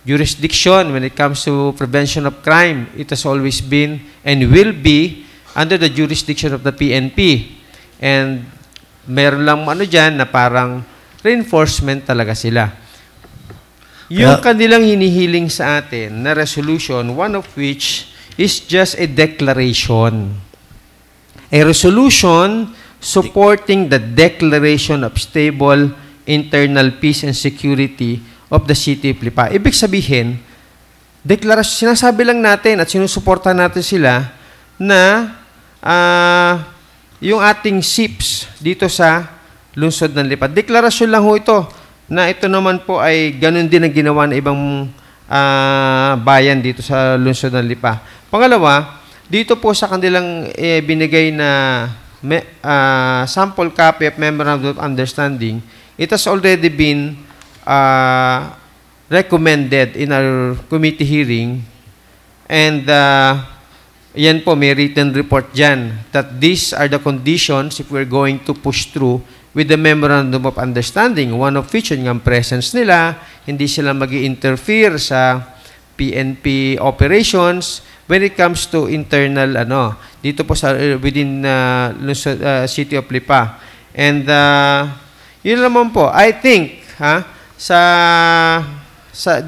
jurisdiction when it comes to prevention of crime, it has always been and will be under the jurisdiction of the PNP. And meron lang dyan na parang reinforcement talaga sila. Yung kanilang hinihiling sa atin na resolution, one of which is just a declaration. a resolution supporting the declaration of stable internal peace and security of the City of Lipa. Ibig sabihin, sinasabi lang natin at sinusuporta natin sila na yung ating SIPs dito sa lungsod ng Lipa. Deklarasyon lang ho ito na ito naman po ay ganun din ang ginawa ng ibang bayan dito sa lungsod ng Lipa. Pangalawa, dito po sa kanilang binigay na sample copy of Memorandum of Understanding, it has already been recommended in our committee hearing, and yan po, may written report dyan that these are the conditions if we're going to push through with the Memorandum of Understanding, one of which yung ang presence nila, hindi sila mag-interfere sa PNP operations when it comes to internal, dito po sa within City of Lipa. And yun naman po, I think,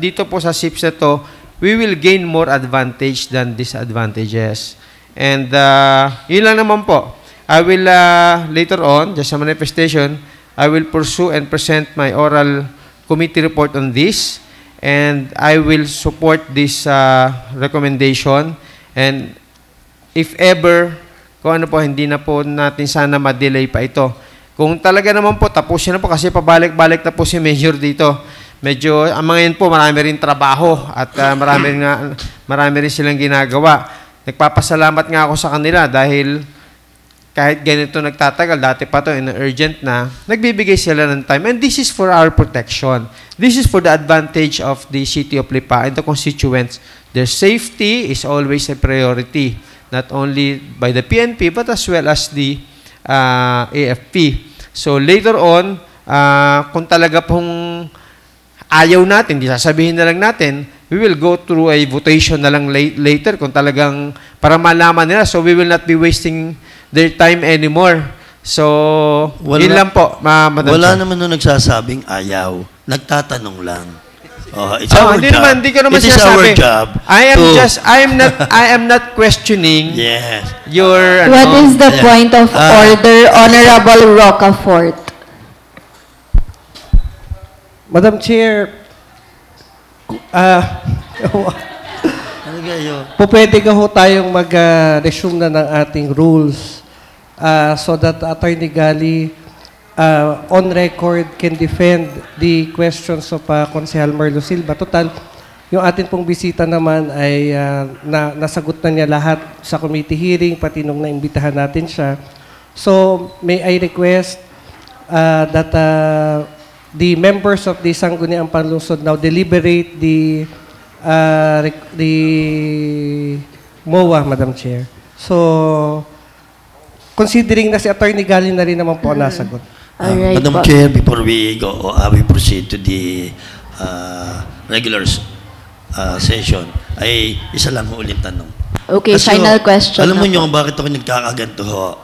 dito po sa SIPs na to, we will gain more advantage than disadvantages. And yun lang naman po. I will, later on, just a manifestation, I will pursue and present my oral committee report on this, and I will support this recommendation. And if ever, kung ano po, hindi na po natin sana ma-delay pa ito. Kung talaga naman po, tapusin na po kasi pabalik-balik na po si Mayor dito. Medyo, ang mga yun po, marami rin trabaho at marami rin silang ginagawa. Nagpapasalamat nga ako sa kanila dahil kahit ganito nagtatagal, dati pa to urgent na, nagbibigay sila ng time. And this is for our protection. This is for the advantage of the City of Lipa and the constituents. Their safety is always a priority, not only by the PNP, but as well as the AFP. So later on, kung talaga pong ayaw natin, di sasabihin na lang natin, we will go through a votation na lang later kung talagang para malaman nila. So we will not be wasting their time anymore. So, yun lang po, Madam Wala Chair. naman nung nagsasabing ayaw. Nagtatanong lang. It's our hindi job. Naman, hindi ko naman It is our job. I am not questioning yes. your... What is the point of order, Honorable Rocafort? Madam Chair, pwede ka ho tayong mag-resume na ng ating rules so that Attorney Gali on record can defend the questions of Consehal Marlo Silva. Total, yung atin pong bisita naman ay nasagot na niya lahat sa committee hearing, pati nung naimbitahan natin siya. So, may I request that the members of the Sangguniang Panlungsod now deliberate the MOA, Madam Chair. So, considering na si Attorney Gali na rin naman po nasagot. Madam Chair, before we go, we proceed to the regular session, ay isa lang ulit tanong. Okay, kasi, final question. Alam mo nyo bakit ako nagkakaganto ho?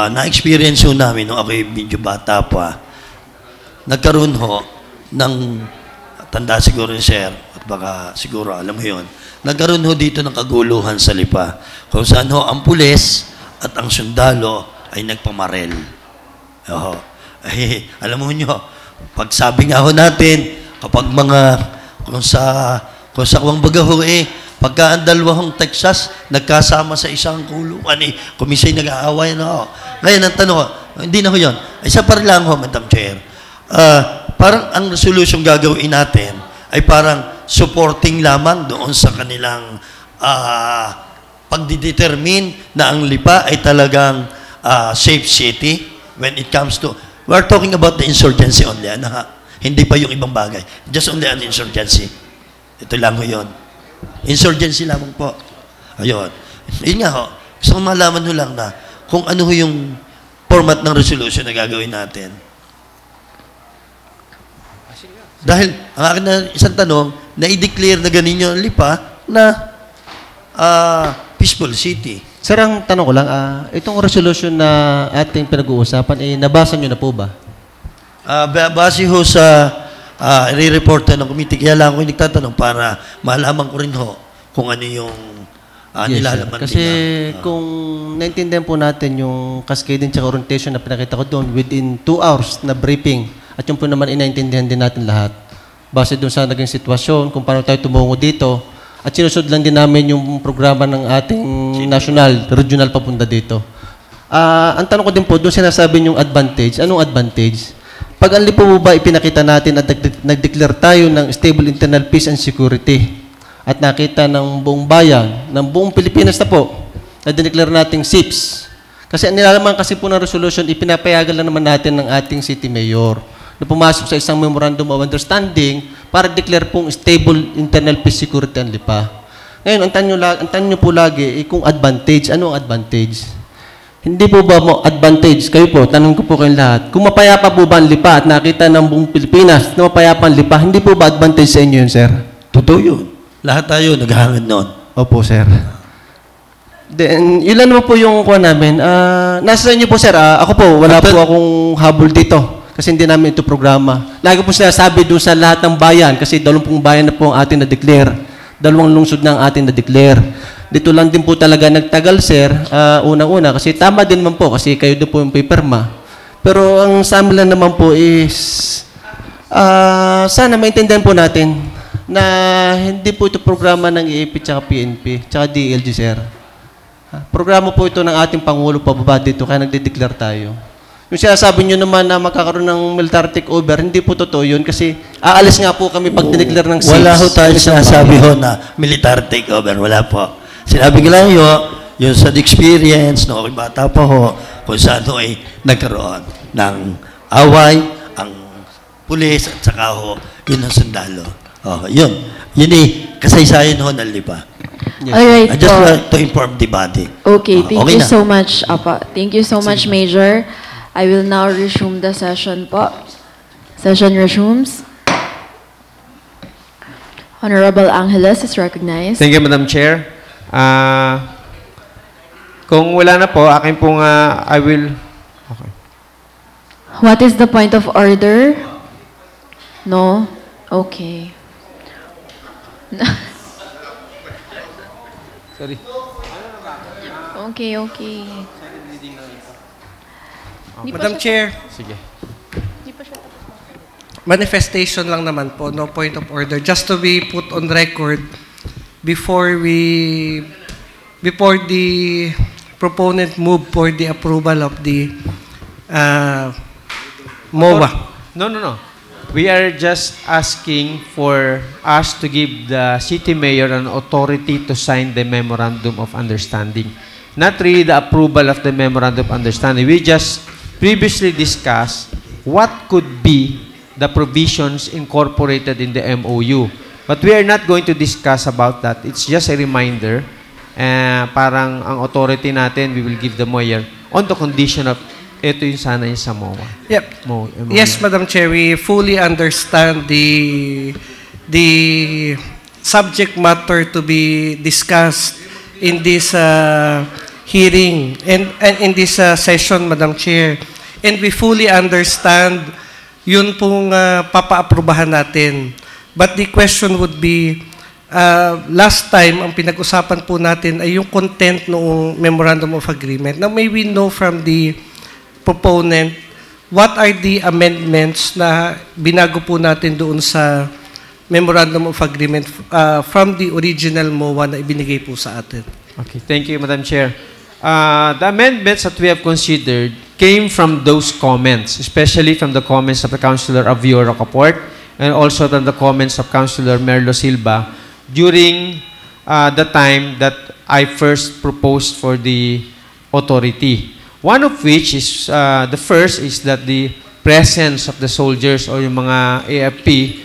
Na-experience ho namin nung ako'y medyo bata pa. Nagkaroon ho ng, tanda siguro ni Sir, at baka siguro alam mo yun, nagkaroon ho dito ng kaguluhan sa Lipa, kung saan ho ang pulis at ang sundalo ay nagpamarel. Alam mo nyo, pag sabi nga ho natin, kapag mga, kung sa kumbaga ho pagka ang dalawang Texas, nagkasama sa isang kulungan kumisay nag-aaway na ho. Ngayon, ang tanong ho, hindi na ho yun. Isa pa rin lang ho, Madam Chair. Parang ang resolution gagawin natin ay parang supporting lamang doon sa kanilang pagdidetermine na ang Lipa ay talagang safe city when it comes to, we're talking about the insurgency only, hindi pa yung ibang bagay. Just only an insurgency. Ito lang ho yun. Insurgency lamang po. Ayun. Yun nga ho. Gusto ko malaman ho lang na kung ano ho yung format ng resolution na gagawin natin. Dahil, ang akin na isang tanong, na i-declare na ganin yung Lipa na peaceful city. Sir, ang tanong ko lang, itong resolution na ating pinag-uusapan, nabasa nyo na po ba? Base ho sa i-report ng committee, kaya lang ako nagtatanong para malaman ko rin ho kung ano yung Yes, nilalaman sir. Kasi nila. kung naintindihan po natin yung cascading tsaka orientation na pinakita ko doon within 2 hours na briefing at yung po naman inaintindihan din natin lahat. Base doon sa naging sitwasyon, kung paano tayo tumungo dito at sinusod lang din namin yung programa ng ating national, regional papunta dito. Ang tanong ko din po, doon sinasabi yung advantage. Anong advantage? Pag ang lipo ba ipinakita natin at nag-declare tayo ng stable internal peace and security at nakita ng buong bayan, ng buong Pilipinas na po, na dineclare nating SIPS. Kasi ang nilalaman kasi po ng resolution, ipinapayagan lang naman natin ng ating city mayor na pumasok sa isang memorandum of understanding para declare pong stable internal peace security ang Lipa. Ngayon, ang tanong nyo po lagi, kung advantage, ano ang advantage? Hindi po ba mo advantage? Kayo po, tanong ko po kayong lahat. Kung mapayapa po ba ang Lipa at nakita ng buong Pilipinas na mapayapa ang Lipa, hindi po ba advantage sa inyo yun, sir? Totoo yun. Lahat tayo naghahangad noon. Opo, sir. Then, yun lang naman po yung kuha namin. Nasa inyo po, sir. Ako po, wala po akong habol dito. Kasi hindi namin ito programa. Lagi po sinasabi doon sa lahat ng bayan. Kasi 20 bayan na po ang ating na-declare. 2 lungsod na ang ating na-declare. Dito lang din po talaga nagtagal, sir. Unang-una. Kasi tama din naman po. Kasi kayo doon po yung paperma. Pero ang sa amin lang naman po is sana maintindihan po natin na hindi po ito programa ng EAP tsaka PNP tsaka DLG, sir. Programa po ito ng ating Pangulo pababa dito, kaya nagde-declare tayo. Yung sinasabi nyo naman na magkakaroon ng military takeover, hindi po totoo yun kasi aalis nga po kami pag dineclare ng SIPS. Wala ho tayo sinasabi ho na military takeover. Wala po. Sinabi ko lang yung sa experience, no, bata pa ho, kung saan ho ay nagkaroon ng away, ang pulis at saka ho, yun ang sundalo. Yun kasaysayan ho ng Lipa. Yes. Alright I just po. want to inform the body. Okay, thank okay you na. so much, Apa. Thank you so much, Major. I will now resume the session po. Session resumes. Honorable Angeles is recognized. Thank you, Madam Chair. Kung wala na po, akin pong I will... Okay. What is the point of order? No? Okay. Sorry. Okay. Madam Chair. Sige. Manifestation lang naman po, no point of order. Just to be put on record before the proponent move for the approval of the MOA. No. We are just asking for us to give the city mayor an authority to sign the memorandum of understanding. Not really the approval of the memorandum of understanding. We just previously discussed what could be the provisions incorporated in the MOU. But we are not going to discuss about that. It's just a reminder. Parang ang authority natin, we will give the mayor on the condition of ito yung sana yung sa MOA. Yep. Yes, Madam Chair, we fully understand the subject matter to be discussed in this hearing and in this session, Madam Chair. And we fully understand yun pong papa-aprobahan natin. But the question would be, last time, ang pinag-usapan po natin ay yung content noong Memorandum of Agreement. Now, may we know from the proponent, what are the amendments na binago po natin doon sa Memorandum of Agreement from the original MOA na ibinigay po sa atin? Okay, thank you, Madam Chair. The amendments that we have considered came from those comments, especially from the comments of the Councilor Avio Rocaport and also from the comments of Councilor Merlo Silva during the time that I first proposed for the authority. One of which is, the first is that the presence of the soldiers or yung mga AFP,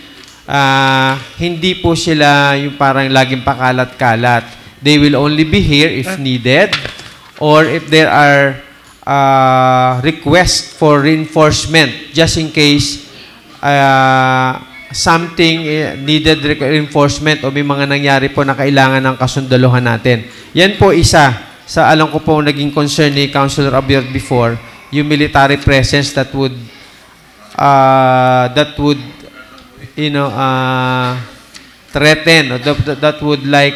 hindi po sila yung parang laging pakalat-kalat. They will only be here if needed or if there are requests for reinforcement just in case something needed reinforcement o may mga nangyari po na kailangan ng kasundaluhan natin. Yan po isa sa alam ko po naging concern ni Councilor Abiod before, yung military presence that would threaten or that would like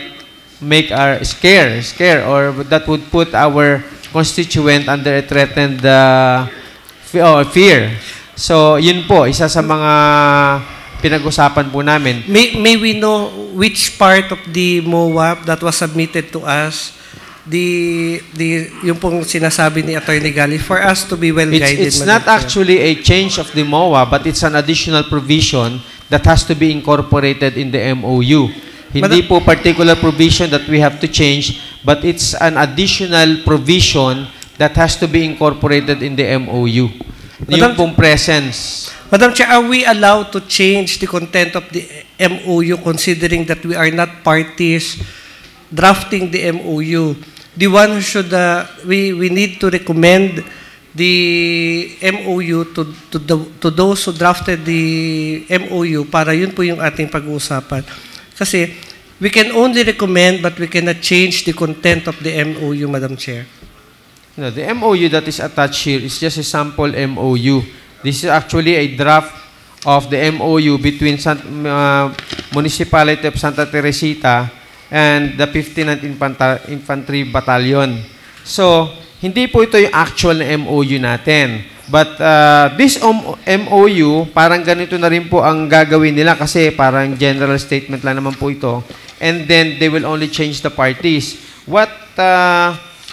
make our scare, or that would put our constituent under a threatened fear. So, yun po, isa sa mga pinag-usapan po namin. May we know which part of the MOA that was submitted to us, yung pong sinasabi ni Attorney Gali, for us to be well guided? It's not actually a change of the MOA, but it's an additional provision that has to be incorporated in the MOU. Hindi po particular provision that we have to change, but it's an additional provision that has to be incorporated in the MOU. Yung pong presence. Madam Chair, are we allowed to change the content of the MOU considering that we are not parties drafting the MOU? The one who should, we need to recommend the MOU to those who drafted the MOU para yun po yung ating pag-uusapan. Kasi we can only recommend but we cannot change the content of the MOU, Madam Chair. No, the MOU that is attached here is just a sample MOU. This is actually a draft of the MOU between Municipality of Santa Teresita and the 59th Infantry Battalion. So, hindi po ito yung actual na MOU natin. But this MOU, parang ganito na rin po ang gagawin nila kasi parang general statement lang naman po ito. And then they will only change the parties. What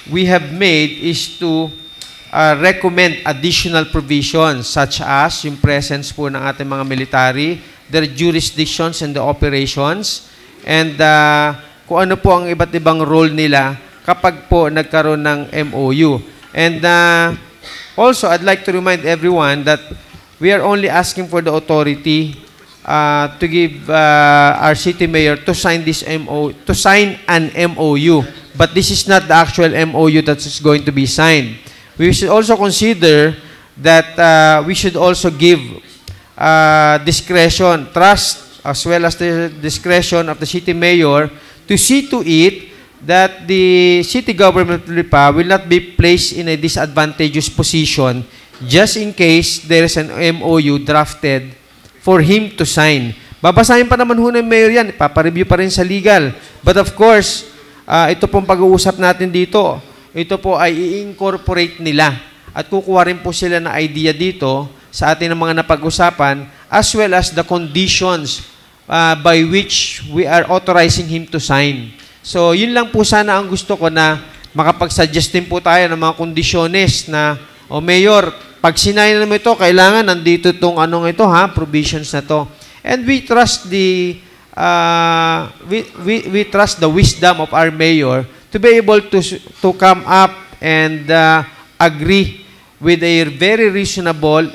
we have made is to recommend additional provisions such as yung presence po ng ating mga military, their jurisdictions and the operations, and kung ano po ang iba't ibang role nila kapag po nagkaroon ng MOU. And also, I'd like to remind everyone that we are only asking for the authority to give our city mayor to sign an MOU. But this is not the actual MOU that is going to be signed. We should also consider that we should also give discretion, trust, as well as the discretion of the city mayor to see to it that the city government of Lipa will not be placed in a disadvantageous position just in case there is an MOU drafted for him to sign. Babasahin pa naman ho ng mayor yan, ipapareview pa rin sa legal. But of course, ito pong pag-uusap natin dito, ito po ay i-incorporate nila at kukuha rin po sila na idea dito sa ating mga napag-usapan as well as the conditions by which we are authorizing him to sign. So, yun lang po sana ang gusto ko na makapag-suggest din po tayo ng mga kondisyones na, Mayor, pag sinay na naman ito, kailangan nandito itong provisions na to. And we trust the we trust the wisdom of our mayor to be able to come up and agree with a very reasonable,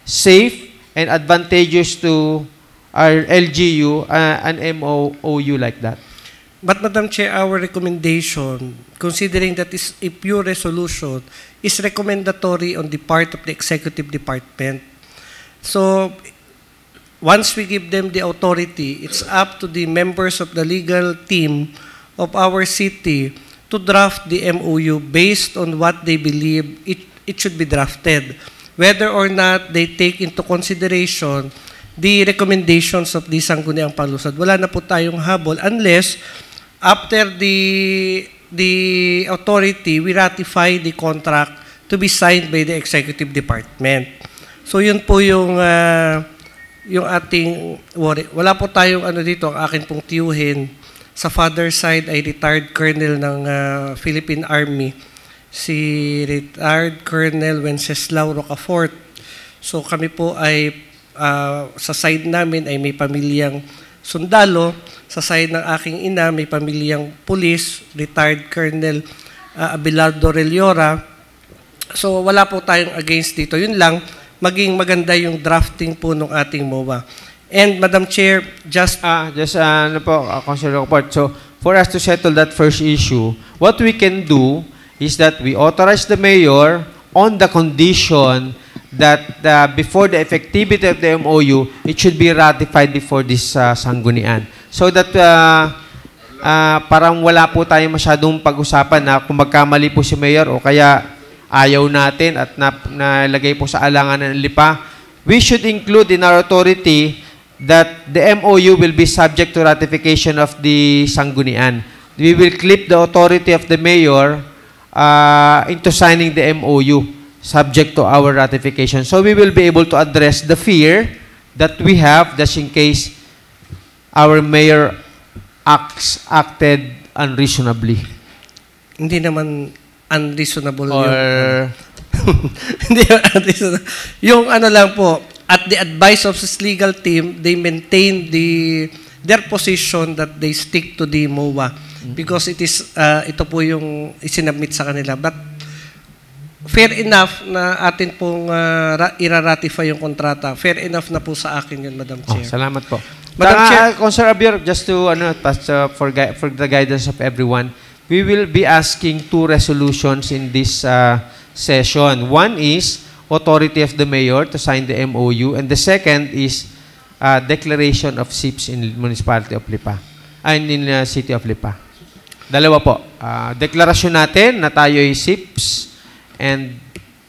safe, and advantageous to our LGU, an MOU like that. But Madam Chair, our recommendation, considering that is a pure resolution, is recommendatory on the part of the executive department. So, once we give them the authority, it's up to the members of the legal team of our city to draft the MOU based on what they believe it should be drafted. Whether or not they take into consideration the recommendations of the Sangguniang Panlusad. Wala na po tayong habol unless after the authority, we ratify the contract to be signed by the executive department. So yun po yung ating worry. Wala po tayong dito, ang akin pong tiyuhin. Sa father side ay retired colonel ng Philippine Army, si retired Colonel Wenceslao Rocafort. So kami po ay sa side namin ay may pamilyang sundalo, sa side ng aking ina may pamilyang pulis, retired Colonel Abelardo Reliora. So wala po tayong against dito. Yun lang, maging maganda yung drafting po ng ating MOA. And Madam Chair, Councilor Rocafort. So for us to settle that first issue, what we can do is that we authorize the mayor on the condition that before the effectivity of the MOU, it should be ratified before this sanggunian. So that parang wala po tayong masyadong pag-usapan na kung magkamali po si Mayor o kaya ayaw natin at nalagay po sa alangan ng Lipa, we should include in our authority that the MOU will be subject to ratification of the sanggunian. we will clip the authority of the mayor into signing the MOU subject to our ratification. So we will be able to address the fear that we have just in case our mayor acted unreasonably. Hindi naman unreasonable Or hindi unreasonable. Yung ano lang po, at the advice of this legal team, they maintain their position that they stick to the MOA because it is ito po yung isinabmit sa kanila. But fair enough na atin pong ira-ratify yung kontrata. Fair enough na po sa akin yun, Madam Chair. Salamat po. Madam Chair, Councilor Abier, just to for the guidance of everyone, we will be asking 2 resolutions in this session. One is authority of the mayor to sign the MOU, and the second is declaration of SIPs in municipality of Lipa, in city of Lipa. Dalawa po. Deklarasyon natin na tayo ay SIPs and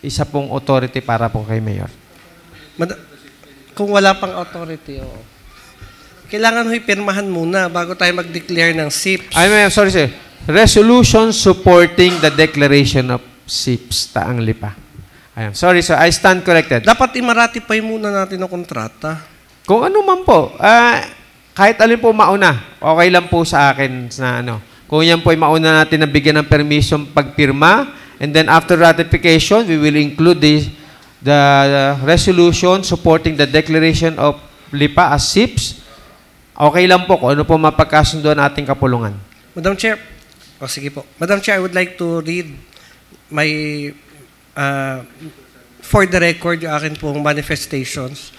isa pong authority para po kay mayor. Kung wala pang authority, kailangan ho'y pirmahan muna bago tayo mag-declare ng SIPs. Sorry sir. Resolution supporting the declaration of SIPs Taang Lipa. Ayan. Sorry sir, I stand corrected. Dapat i-ratify muna natin ang kontrata. Kung ano man po, kahit alin po mauna, okay lang po sa akin na ano. Kung yan po ay mauna natin na bigyan ng permission pagpirma, and then after ratification, we will include the resolution supporting the declaration of Lipa as SIPs. Okay lang po kung ano po mapagkasundo ng ating kapulungan. Madam Chair, sige po. Madam Chair, I would like to read my, for the record, yung akin pong manifestations.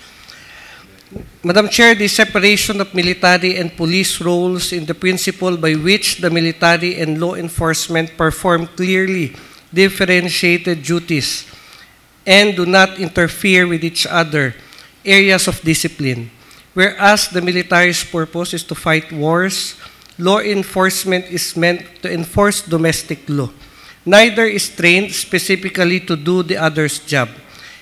Madam Chair, the separation of military and police roles in the principle by which the military and law enforcement perform clearly differentiated duties and do not interfere with each other, areas of discipline. Whereas the military's purpose is to fight wars, law enforcement is meant to enforce domestic law. Neither is trained specifically to do the other's job.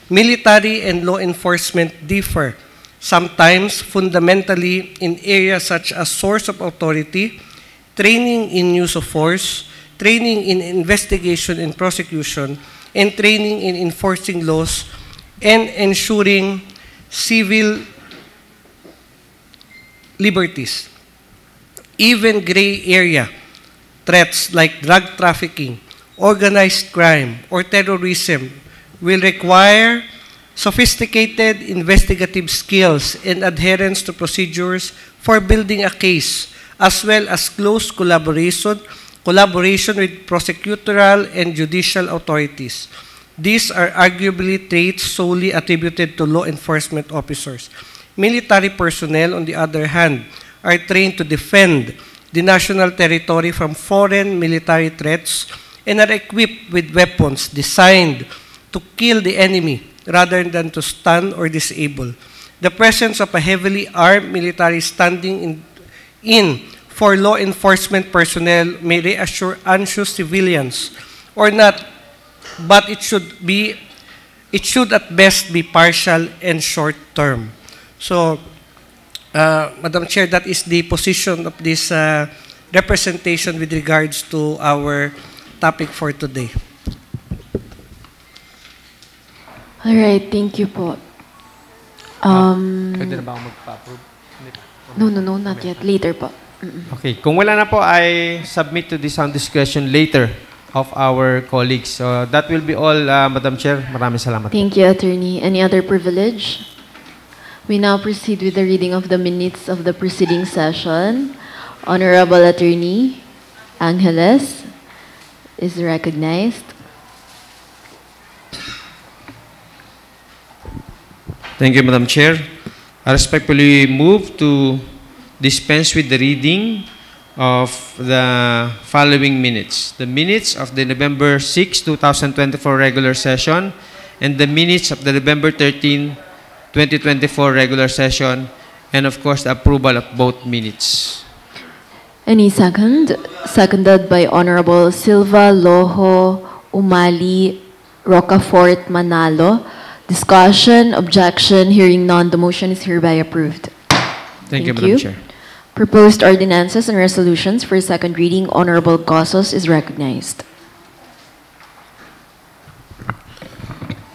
Military and law enforcement differ, sometimes fundamentally in areas such as source of authority, training in use of force, training in investigation and prosecution, and training in enforcing laws and ensuring civil liberties. Even gray area threats like drug trafficking, organized crime, or terrorism will require sophisticated investigative skills and adherence to procedures for building a case, as well as close collaboration with prosecutorial and judicial authorities. These are arguably traits solely attributed to law enforcement officers. Military personnel, on the other hand, are trained to defend the national territory from foreign military threats and are equipped with weapons designed to kill the enemy rather than to stun or disable. The presence of a heavily armed military standing in for law enforcement personnel may reassure anxious civilians or not, but it should at best be partial and short term. So, Madam Chair, that is the position of this representation with regards to our topic for today. All right, thank you po. Pwede na ba ako magpa-approve? No, not yet. Later po. Okay, kung wala na po, I submit to the sound discussion later of our colleagues. So that will be all, Madam Chair. Maraming salamat. Thank you, Attorney. Any other privilege? We now proceed with the reading of the minutes of the preceding session. Honorable Attorney Angeles is recognized. Thank you, Madam Chair. I respectfully move to dispense with the reading of the following minutes. The minutes of the November 6, 2024 regular session and the minutes of the November 13, 2024 regular session, and of course the approval of both minutes. Any second? Seconded by Honorable Silva Loho Umali Rocafort Manalo. Discussion, objection, hearing none, the motion is hereby approved. Thank you, Madam Chair. Proposed ordinances and resolutions for second reading. Honorable Gozos is recognized.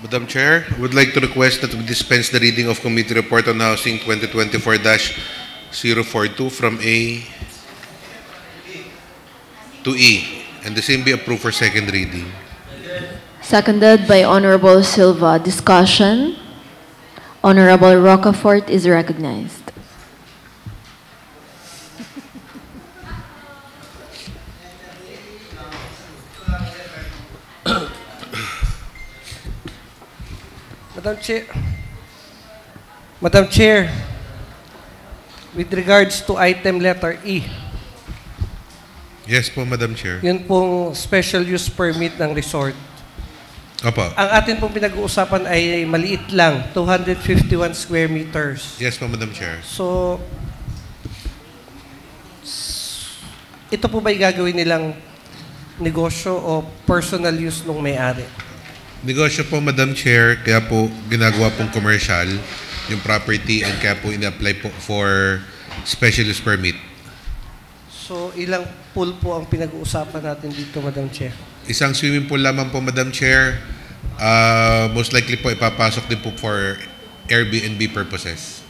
Madam Chair, I would like to request that we dispense the reading of Committee Report on Housing 2024-042 from A to E, and the same be approved for second reading. Seconded by Honorable Silva. Discussion. Honorable Rocafort is recognized. Madam Chair, with regards to item letter E, Yes po, Madam Chair. yun pong special use permit ng resort. Opo. Ang atin pong pinag-uusapan ay maliit lang, 251 square meters. Yes po, Madam Chair. So, ito po ba'y gagawin nilang negosyo o personal use nung may-ari? Negosyo po, Madam Chair, kaya po ginagawa pong commercial yung property and kaya po ina-apply po for special use permit. So, ilang pool po ang pinag-uusapan natin dito, Madam Chair? Isang swimming pool lamang po, Madam Chair. Most likely po ipapasok din po for Airbnb purposes.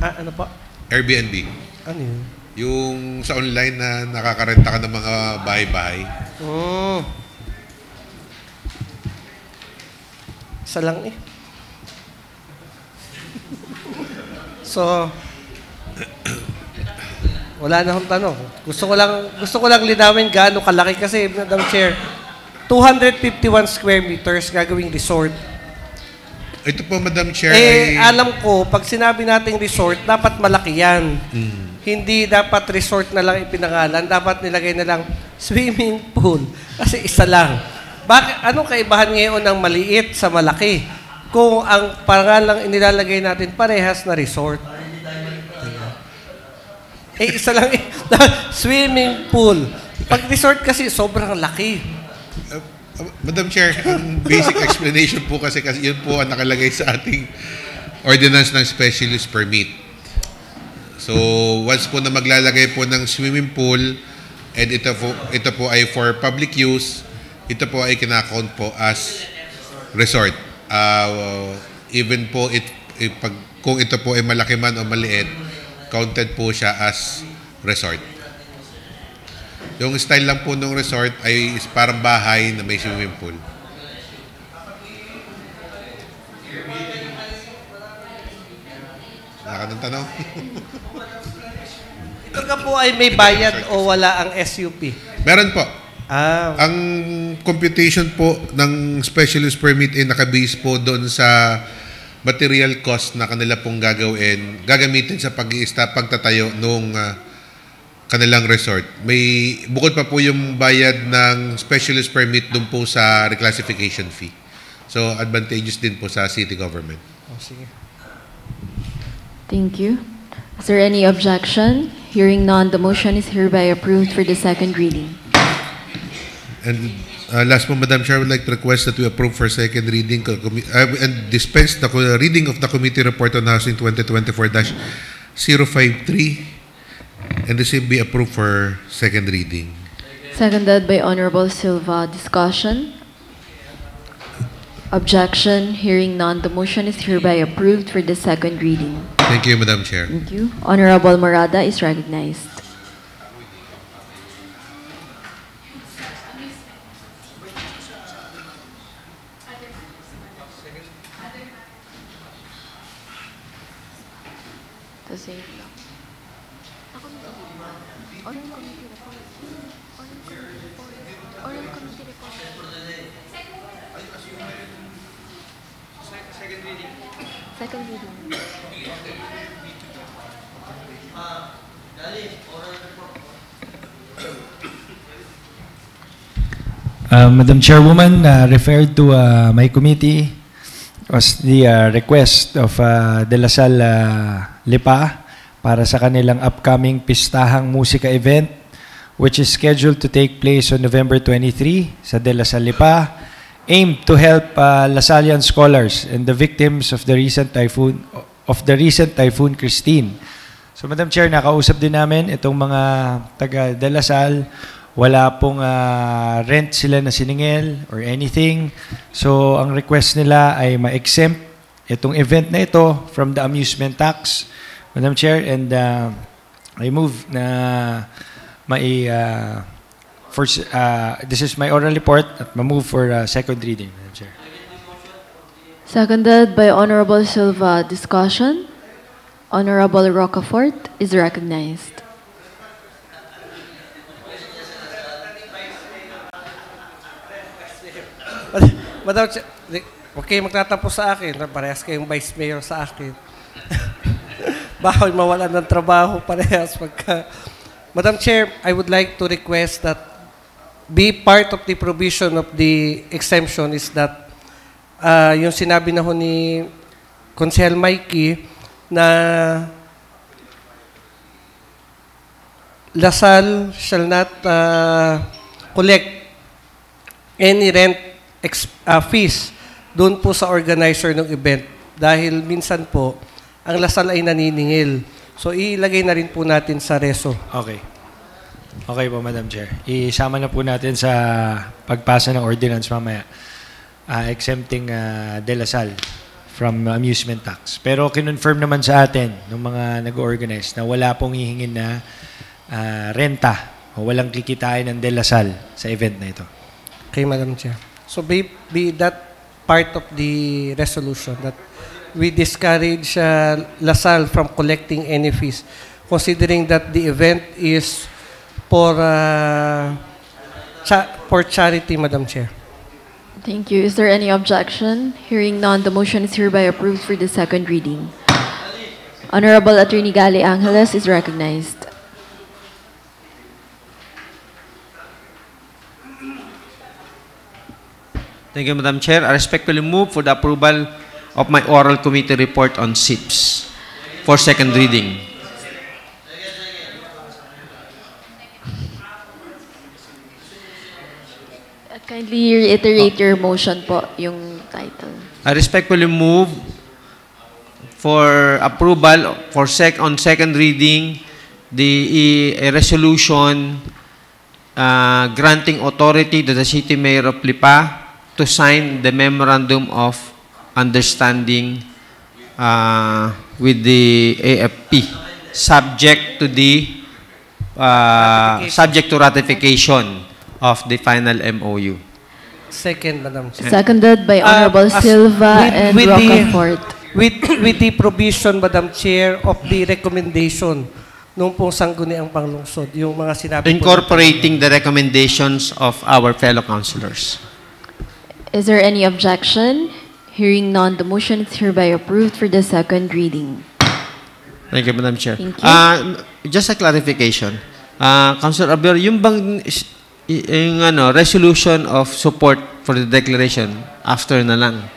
Ano po? Airbnb. Ano yun? Yung sa online na nakakarenta ka ng mga bahay-bahay. Isa lang eh. So, wala na akong tanong. Gusto ko lang linawin gaano kalaki kasi, Madam Chair, 251 square meters gagawing resort. Ito po, Madam Chair, alam ko, pag sinabi nating resort, dapat malaki yan. Hindi dapat resort na lang ipinangalan. Dapat nilagay na lang swimming pool. Kasi isa lang. Anong kaibahan ngayon ng maliit sa malaki? Kung ang pangalang inilalagay natin parehas na resort. Isa lang swimming pool. Pag resort kasi, sobrang laki. Madam Chair, ang basic explanation po kasi yun po ang nakalagay sa ating ordinance ng special use permit. So, once po na maglalagay po ng swimming pool and ito po ay for public use, ito po ay kinakount po as resort. Even po, kung ito po ay malaki man o maliit, counted po siya as resort. Yung style lang po ng resort ay parang bahay na may swimming pool. Nakatanong tanong? Ito ka po ay may bayad o wala ang SUP? Meron po. Ang computation po ng special use permit ay nakabase po doon sa material cost na kanila pong gagamitin sa pagtatayo nung kanilang resort. May bukod pa po yung bayad ng special use permit doon po sa reclassification fee. So advantageous din po sa city government. Sige. Thank you. Is there any objection? Hearing none, the motion is hereby approved for the second reading. And last po, Madam Chair, I would like to request that we approve for second reading and dispense the reading of the Committee Report on Housing 2024-053 and the same be approved for second reading. Seconded by Honorable Silva. Discussion? Objection? Hearing none, the motion is hereby approved for the second reading. Thank you, Madam Chair. Thank you. Honorable Morada is recognized. Second reading. Madam Chairwoman, referred to my committee was the request of De La Salle Lipa para sa kanilang upcoming Pistahang Musika event which is scheduled to take place on November 23 sa De La Salle Lipa, aimed to help Lasallian scholars and the victims of the recent typhoon Christine So Madam Chair, nakausap din namin itong mga taga De La Salle. Wala pong rent sila na siningil or anything. So ang request nila ay ma-exempt itong event na ito from the amusement tax, Madam Chair, and I move na this is my oral report at ma-move for second reading, Madam Chair. Seconded by Honorable Silva. Discussion. Honorable Rocafort is recognized. Madam Chair, okay, magtatapos sa akin. Parehas kayong Vice Mayor sa akin. Bawal mawalan ng trabaho parehas pagka... Madam Chair, I would like to request that be part of the provision of the exemption is that yung sinabi na ho ni Consel Mikey na Lasal shall not collect any rent fees doon po sa organizer ng event dahil minsan po ang Lasal ay naniningil. So ilagay na rin po natin sa reso. Okay. Okay po, Madam Chair. Isama na po natin sa pagpasa ng ordinance mamaya exempting De La Salle from amusement tax. Pero kinonfirm naman sa atin ng mga nag-organize na wala pong hihingin na renta o walang kikitain ng De La Salle sa event na ito. Okay, Madam Chair. So be that part of the resolution that we discourage Lasal from collecting any fees, considering that the event is for charity, Madam Chair. Thank you. Is there any objection? Hearing none, the motion is hereby approved for the second reading. Honorable Attorney Gali Angeles is recognized. Thank you, Madam Chair. I respectfully move for the approval of my oral committee report on SIPs for second reading. Kindly reiterate your motion po, yung title. I respectfully move for approval on second reading a resolution granting authority to the City Mayor of Lipa to sign the Memorandum of Understanding with the AFP, subject to ratification of the final MOU. Second, Madam Chair. Seconded by Honorable Silva and Rocafort. With the provision, Madam Chair, of the recommendation nung pong sangguniang panglungsod, yung mga sinabi incorporating the recommendations of our fellow councilors. Is there any objection? Hearing none, the motion is hereby approved for the second reading. Thank you, Madam Chair. Thank you. Just a clarification. Councilor Aber, yung bang resolution of support for the declaration after na lang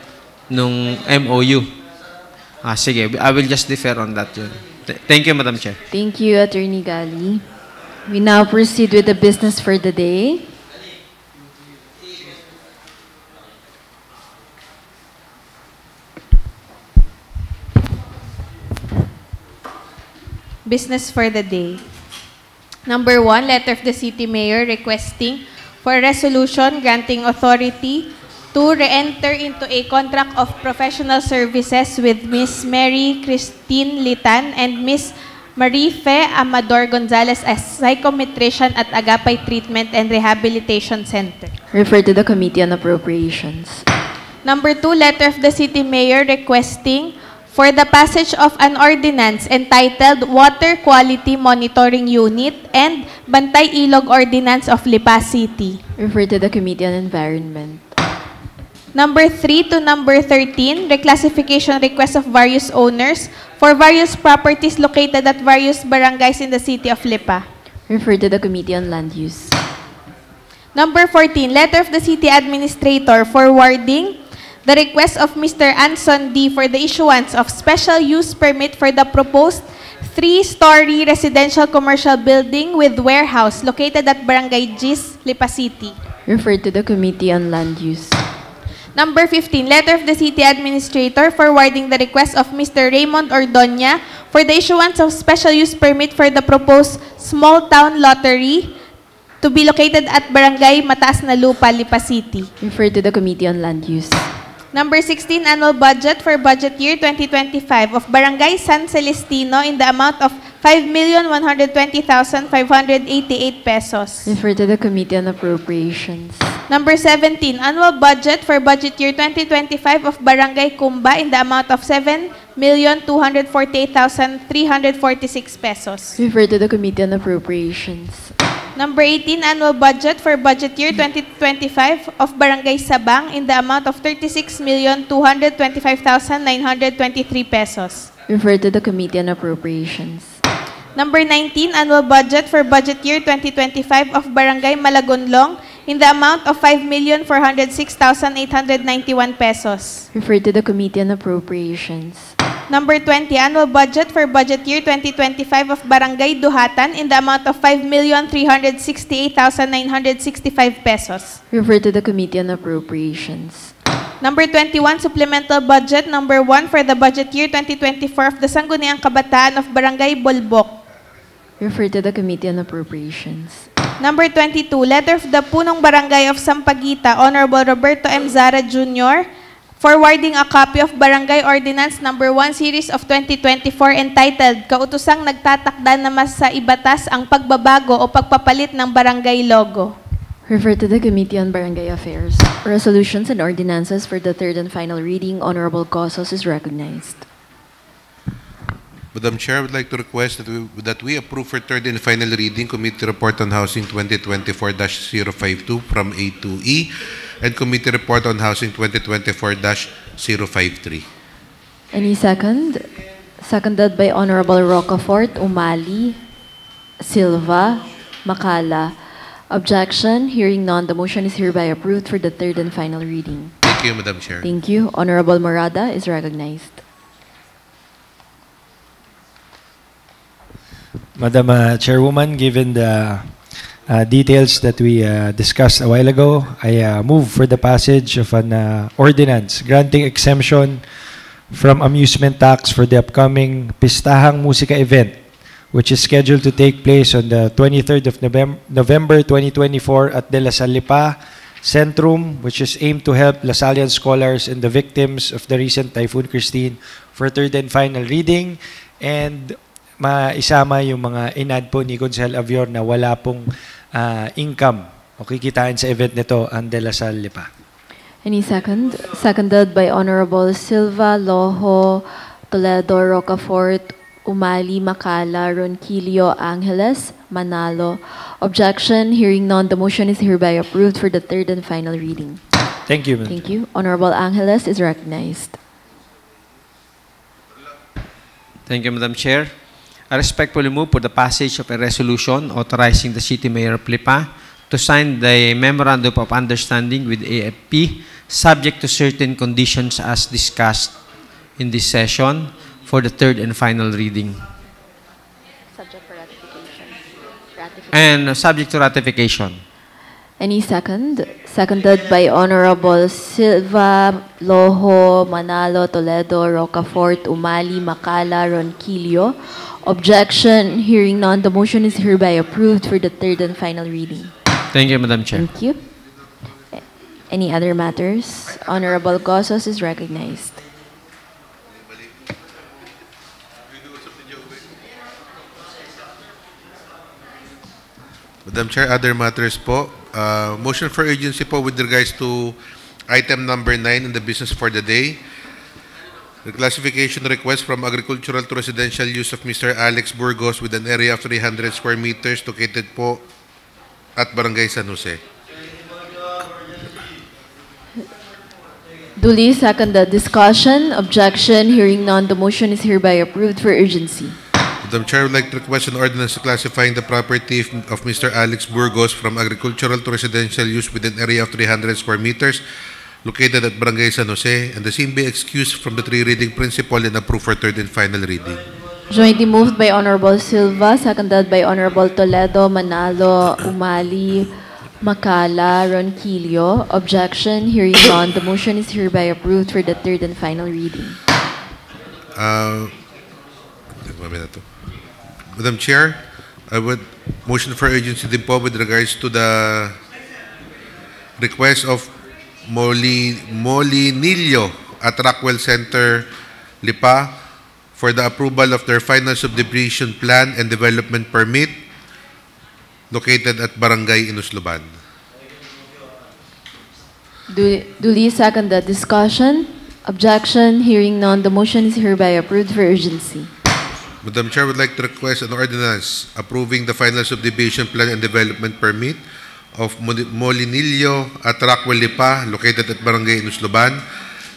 nung MOU? Sige, I will just defer on that. Thank you, Madam Chair. Thank you, Attorney Gali. We now proceed with the business for the day. Business for the day. Number 1, letter of the City Mayor requesting for a resolution granting authority to re-enter into a contract of professional services with Miss Mary Christine Litan and Miss Marife Amador Gonzalez as psychometrician at Agapay Treatment and Rehabilitation Center. Refer to the Committee on Appropriations. Number 2, letter of the City Mayor requesting for the passage of an ordinance entitled Water Quality Monitoring Unit and Bantay Ilog Ordinance of Lipa City. Refer to the Committee on Environment. Number 3 to number 13, reclassification requests of various owners for various properties located at various barangays in the city of Lipa. Refer to the Committee on Land Use. Number 14, letter of the City Administrator forwarding the request of Mr. Anson D. for the issuance of special use permit for the proposed 3-story residential commercial building with warehouse located at Barangay Gis, Lipa City. Refer to the Committee on Land Use. Number 15, letter of the City Administrator forwarding the request of Mr. Raymond Ordoña for the issuance of special use permit for the proposed small town lottery to be located at Barangay Mataas na Lupa, Lipa City. Refer to the Committee on Land Use. Number 16, annual budget for budget year 2025 of Barangay San Celestino in the amount of 5,120,588 pesos. Refer to the Committee on Appropriations. Number 17, annual budget for budget year 2025 of Barangay Kumba in the amount of 7,248,346 pesos. Refer to the Committee on Appropriations. Number 18, annual budget for budget year 2025 of Barangay Sabang in the amount of 36,225,923 pesos. Refer to the Committee on Appropriations. Number 19, annual budget for budget year 2025 of Barangay Malagonlong in the amount of 5,406,891 pesos. Refer to the Committee on Appropriations. Number 20, annual budget for budget year 2025 of Barangay Duhatan in the amount of 5,368,965 pesos. Refer to the Committee on Appropriations. Number 21, supplemental budget number 1 for the budget year 2024 of the Sangguniang Kabataan of Barangay Bolbok. Refer to the Committee on Appropriations. Number 22, letter of the Punong Barangay of Sampaguita, Honorable Roberto M. Zara Jr., forwarding a copy of Barangay Ordinance number 1 series of 2024 entitled Kautusang Nagtatakda na mas sa ibatas ang pagbabago o pagpapalit ng barangay logo. Refer to the Committee on Barangay Affairs. Resolutions and ordinances for the third and final reading. Honorable Cosos is recognized. Madam Chair, I would like to request that we approve for third and final reading Committee Report on Housing 2024-052 from A to E and Committee Report on Housing 2024-053. Any second? Seconded by Honorable Rocafort, Umali, Silva, Macala. Objection? Hearing none, the motion is hereby approved for the third and final reading. Thank you, Madam Chair. Thank you. Honorable Morada is recognized. Madam Chairwoman, given the details that we discussed a while ago, I move for the passage of an ordinance granting exemption from amusement tax for the upcoming Pistahang Musika event, which is scheduled to take place on the 23rd of November 2024 at De La Salle Lipa Centrum, which is aimed to help Lasallian scholars and the victims of the recent Typhoon Christine for third and final reading, and maisama yung mga inad po ni Consel Avior na wala pong income o kikitain sa event nito ang De La Salle Lipa. Any second? Seconded by Honorable Silva, Loho, Toledo, Rocafort, Umali, Macala, Ronquillo, Angeles, Manalo. Objection? Hearing none, the motion is hereby approved for the third and final reading. Thank you, ma'am. Thank you. Honorable Angeles is recognized. Thank you, Madam Chair. I respectfully move for the passage of a resolution authorizing the City Mayor of Lipa to sign the Memorandum of Understanding with AFP subject to certain conditions as discussed in this session for the third and final reading. Subject for ratification. And subject to ratification. Any second? Seconded by Honorable Silva, Loho, Manalo, Toledo, Rocafort, Umali, Macala, Ronquillo. Objection? Hearing none, the motion is hereby approved for the third and final reading. Thank you, Madam Chair. Thank you. Any other matters? Honorable Gozos is recognized. Madam Chair, other matters po. Motion for urgency po with regards to item number 9 in the business for the day. The classification request from agricultural to residential use of Mr. Alex Burgos with an area of 300 square meters located po at Barangay San Jose. Duly seconded. Discussion, objection, hearing none, the motion is hereby approved for urgency. Madam Chair, I would like to request an ordinance classifying the property of Mr. Alex Burgos from agricultural to residential use with an area of 300 square meters located at Barangay San Jose, and the same be excused from the three-reading principle and approved for third and final reading. Jointly moved by Honorable Silva, seconded by Honorable Toledo, Manalo, Umali, Macala, Ronquillo. Objection, hearing none, the motion is hereby approved for the third and final reading. Madam Chair, I would motion for urgency din po with regards to the request of Molinillo at Rockwell Center, Lipa, for the approval of their final subdivision plan and development permit located at Barangay Inusluban. Duly seconded. Discussion? Objection? Hearing none, the motion is hereby approved for urgency. Madam Chair, I would like to request an ordinance approving the final subdivision plan and development permit of Molinillo at Rockwell, Lipa, located at Barangay Inusluban,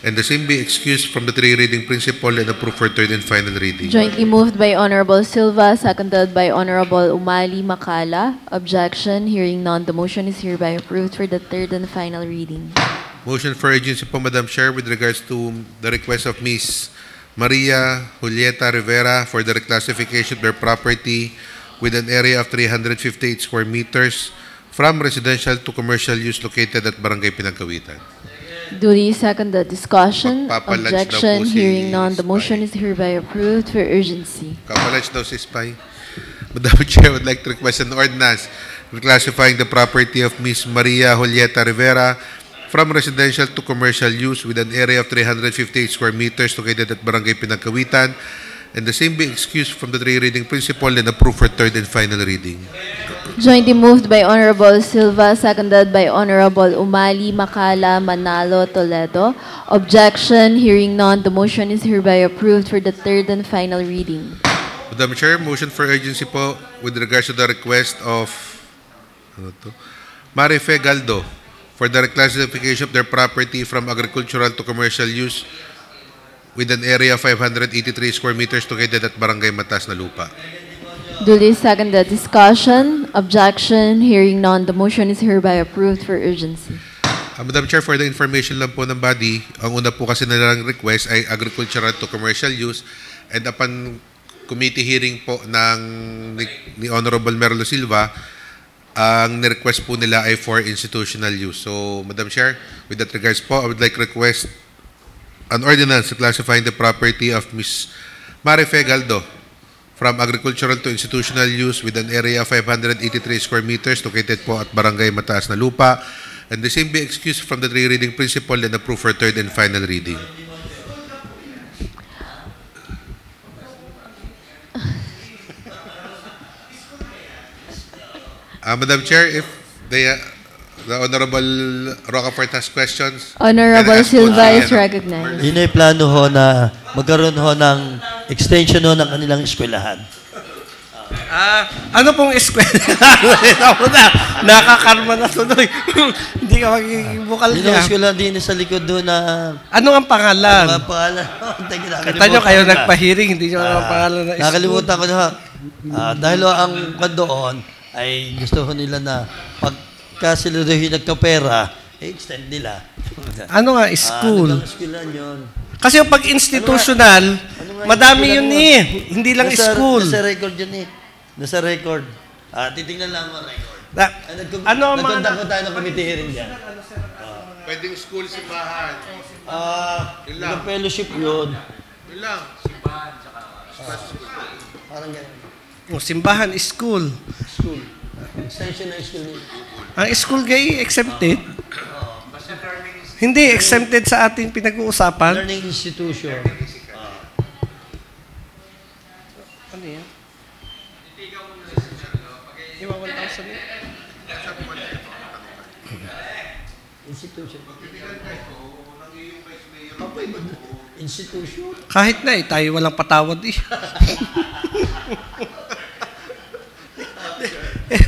and the same be excused from the three reading principle and approved for third and final reading. Jointly moved by Honorable Silva, seconded by Honorable Umali Makala. Objection? Hearing none, the motion is hereby approved for the third and final reading. Motion for urgency po, Madam Chair, with regards to the request of Ms. Maria Julieta Rivera for the reclassification of their property with an area of 358 square meters from residential to commercial use located at Barangay Pinagkawitan. Duly seconded. Discussion? Magpapalunch daw Objection? po si Hearing none, the motion is hereby approved for urgency. Kapalage daw si Spy. Madam Chair, I would like to request an ordinance reclassifying the property of Ms. Maria Julieta Rivera from residential to commercial use with an area of 358 square meters located at Barangay Pinagkawitan, and the same be excused from the three reading principle and approved for third and final reading. Jointly moved by Honorable Silva, seconded by Honorable Umali Makala Manalo Toledo. Objection? Hearing none, the motion is hereby approved for the third and final reading. Madam Chair, motion for urgency po with regards to the request of Marife Galdo for the reclassification of their property from agricultural to commercial use with an area of 583 square meters located at Barangay Matas na Lupa. Duly seconded. Discussion? Objection? Hearing none, the motion is hereby approved for urgency. Madam Chair, for the information lang po ng body, ang una po kasi nilang request ay agricultural to commercial use, and upon committee hearing po ni Honorable Merlo Silva, ang ni-request po nila ay for institutional use. So, Madam Chair, with that regards po, I would like to request an ordinance classifying the property of Ms. Marife Galdo from agricultural to institutional use with an area of 583 square meters located po at Barangay Mataas na Lupa, and the same be excused from the three reading principle and approved for third and final reading. Madam Chair, if the Honorable Rocafort has questions. Honorable Silva is recognized. Yun ay plano ho na magkaroon ho ng extension ho ng kanilang eskwelahan. Ano pong eskwelahan? Nakakarma na tuloy. Hindi ka magiging bukal niya. Yun ang eskwelahan din sa likod doon na... Ano ang pangalan? Ano ang pangalan? Kita nyo kayo nagpahiring, hindi nyo ang pangalan na school. Nakalimutan ko na. Dahil ang doon ay gusto ko nila na pagka sila doon nagkapera, extend nila. Ano nga, school? Ano ang eskwelahan yun? Kasi yung pag-institutional, madami yun eh. Hindi lang school. Nasa record yun eh. Nasa record. Titingnan lang ang record. Ano ang mga... Nagkontak ko tayo ng committee hearing dyan. Pwedeng school, simbahan. Yun lang. Fellowship yun. Yun lang. Simbahan. Parang gano'n. Simbahan, school. School. Extension ng school. Ang school gay exempted? Hindi, exempted sa ating pinag-uusapan. Learning institution. Ano yan? Iwa 1,000 yan? Institution. Institution? Kahit na tayo walang patawad eh.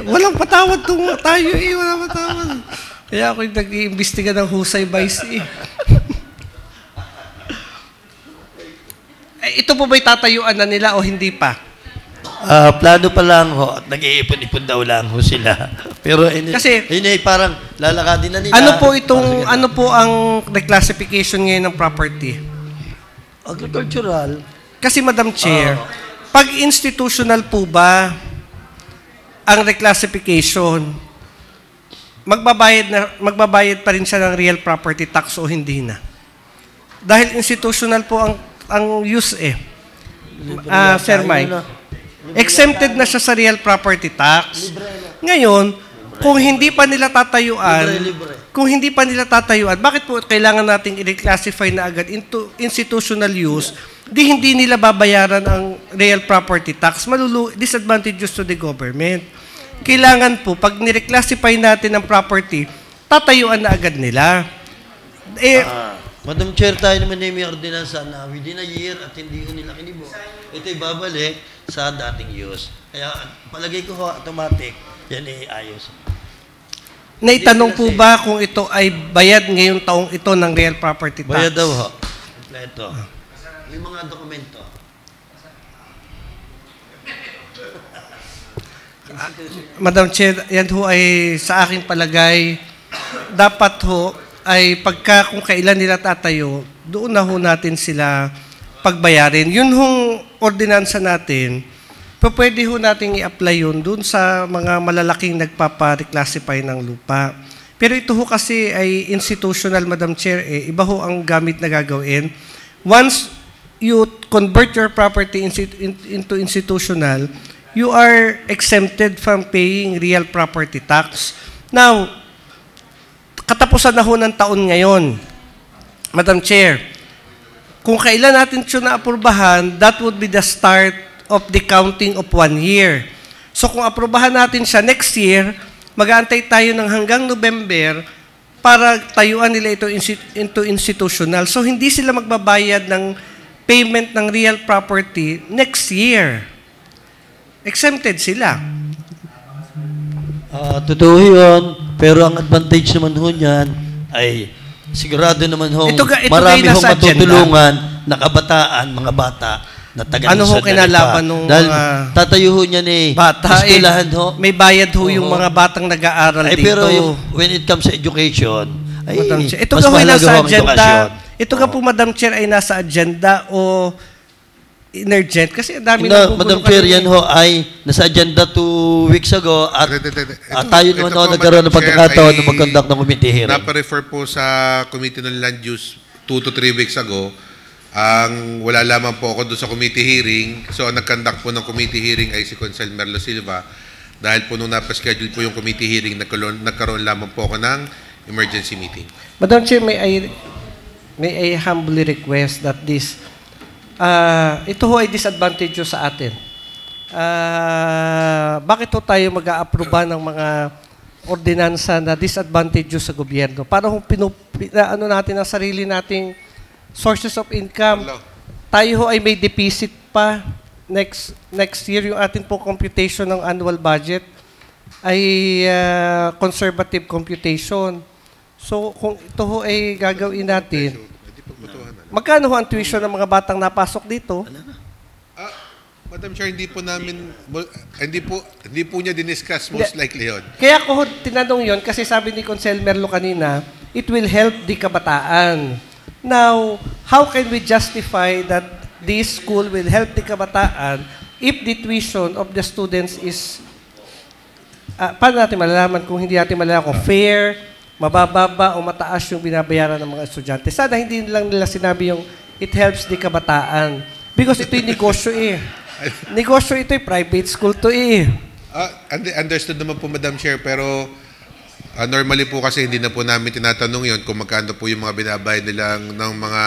Walang patawad tayo eh, walang patawad. Kaya ako yung nag-iimbestiga ng husay vice eh. Ito po ba'y tatayuan na nila o hindi pa? Plano pa lang ho. Nag-iipon-ipon daw lang ho sila. Pero kasi parang lalakadin na nila. Ano po ang reclassification ngayon ng property? Agricultural. Kasi Madam Chair, pag institutional po ba ang reclassification, magbabayad pa rin siya ng real property tax o hindi na? Dahil institutional po ang use eh. Sir Mike, exempted na siya sa real property tax. Ngayon, kung hindi pa nila tatayuan, bakit po kailangan nating i-reclassify na agad into institutional use, hindi nila babayaran ang real property tax, disadvantageous to the government. Kailangan po, pag ni-reclassify natin ang property, tatayuan na agad nila. Madam Chair, tayo naman na may ordinansa na within a year at hindi ko nila kinibo. Ito'y babalik sa dating use. Kaya palagay ko automatic, yan ay ayos. Naitanong po ba kung ito ay bayad ngayong taong ito ng real property tax? Bayad daw ho. Ito. May mga dokumento. Madam Chair, yan ho ay sa aking palagay, dapat ho ay kung kailan nila tatayo, doon na ho natin sila pagbayarin. Yun hong ordinansa natin, pwede ho natin i-apply yun doon sa mga malalaking nagpapa-reclassify ng lupa. Pero ito ho kasi ay institutional, Madam Chair, iba ho ang gamit na gagawin. Once you convert your property into institutional, you are exempted from paying real property tax. Now, katapusan na ho ng taon ngayon, Madam Chair, kung kailan natin siya na-aprubahan, that would be the start of the counting of 1 year. So kung aprubahan natin siya next year, mag-aantay tayo ng hanggang November para tayuan nila ito into institutional. So hindi sila magbabayad ng payment ng real property next year. Exempted sila. Totoo yun, pero ang advantage naman ho niyan ay sigurado naman ho marami hong matutulungan na kabataan, mga bata na taga-lisod ano ho kinalaban nung dahil tatayo ho niyan bata, eskwelahan ho. May bayad ho yung mga batang nag-aaral dito. Pero when it comes sa education, ito nga ho ay nasa agenda. Ito nga po, Madam Chair, ay nasa agenda o inergent kasi dami na Madam Chair, yan ho ay nasa agenda 2 weeks ago at tayo naman ho nagkaroon ng pagkakataon na mag-conduct ng committee hearing. Napa-refer po sa Committee on Land Use 2 to 3 weeks ago. Ang wala lamang po ako doon sa committee hearing. So, ang nag-conduct po ng committee hearing ay si Consel Merlo Silva. Dahil po nung napaschedule po yung committee hearing, nagkaroon lamang po ako ng emergency meeting. Madam Chair, may I humbly request that this ito ho ay disadvantageous sa atin. Bakit ho tayo mag-a-aproba ng mga ordinansa na disadvantageous sa gobyerno? Para ho ano natin ang sarili nating sources of income. Tayo ho ay may deficit pa next year. Yung atin po computation ng annual budget ay conservative computation. So kung ito ho ay gagawin natin, magkano ho ang tuition ng mga batang napasok dito? Madam Chair, hindi po niya diniscuss most likely yun. Kaya ko tinanong yon kasi sabi ni Consel Merlo kanina, it will help the kabataan. Now, how can we justify that this school will help the kabataan if the tuition of the students is, paano natin malalaman kung hindi natin malalaman kung fair, mabababa o mataas yung binabayaran ng mga estudyante? Sana hindi lang nila sinabi yung it helps the kabataan. Because ito'y negosyo Negosyo ito'y private school to Understood naman po, Madam Chair, pero normally po kasi hindi na po namin tinatanong yon kung magkano po yung mga binabayad nilang ng mga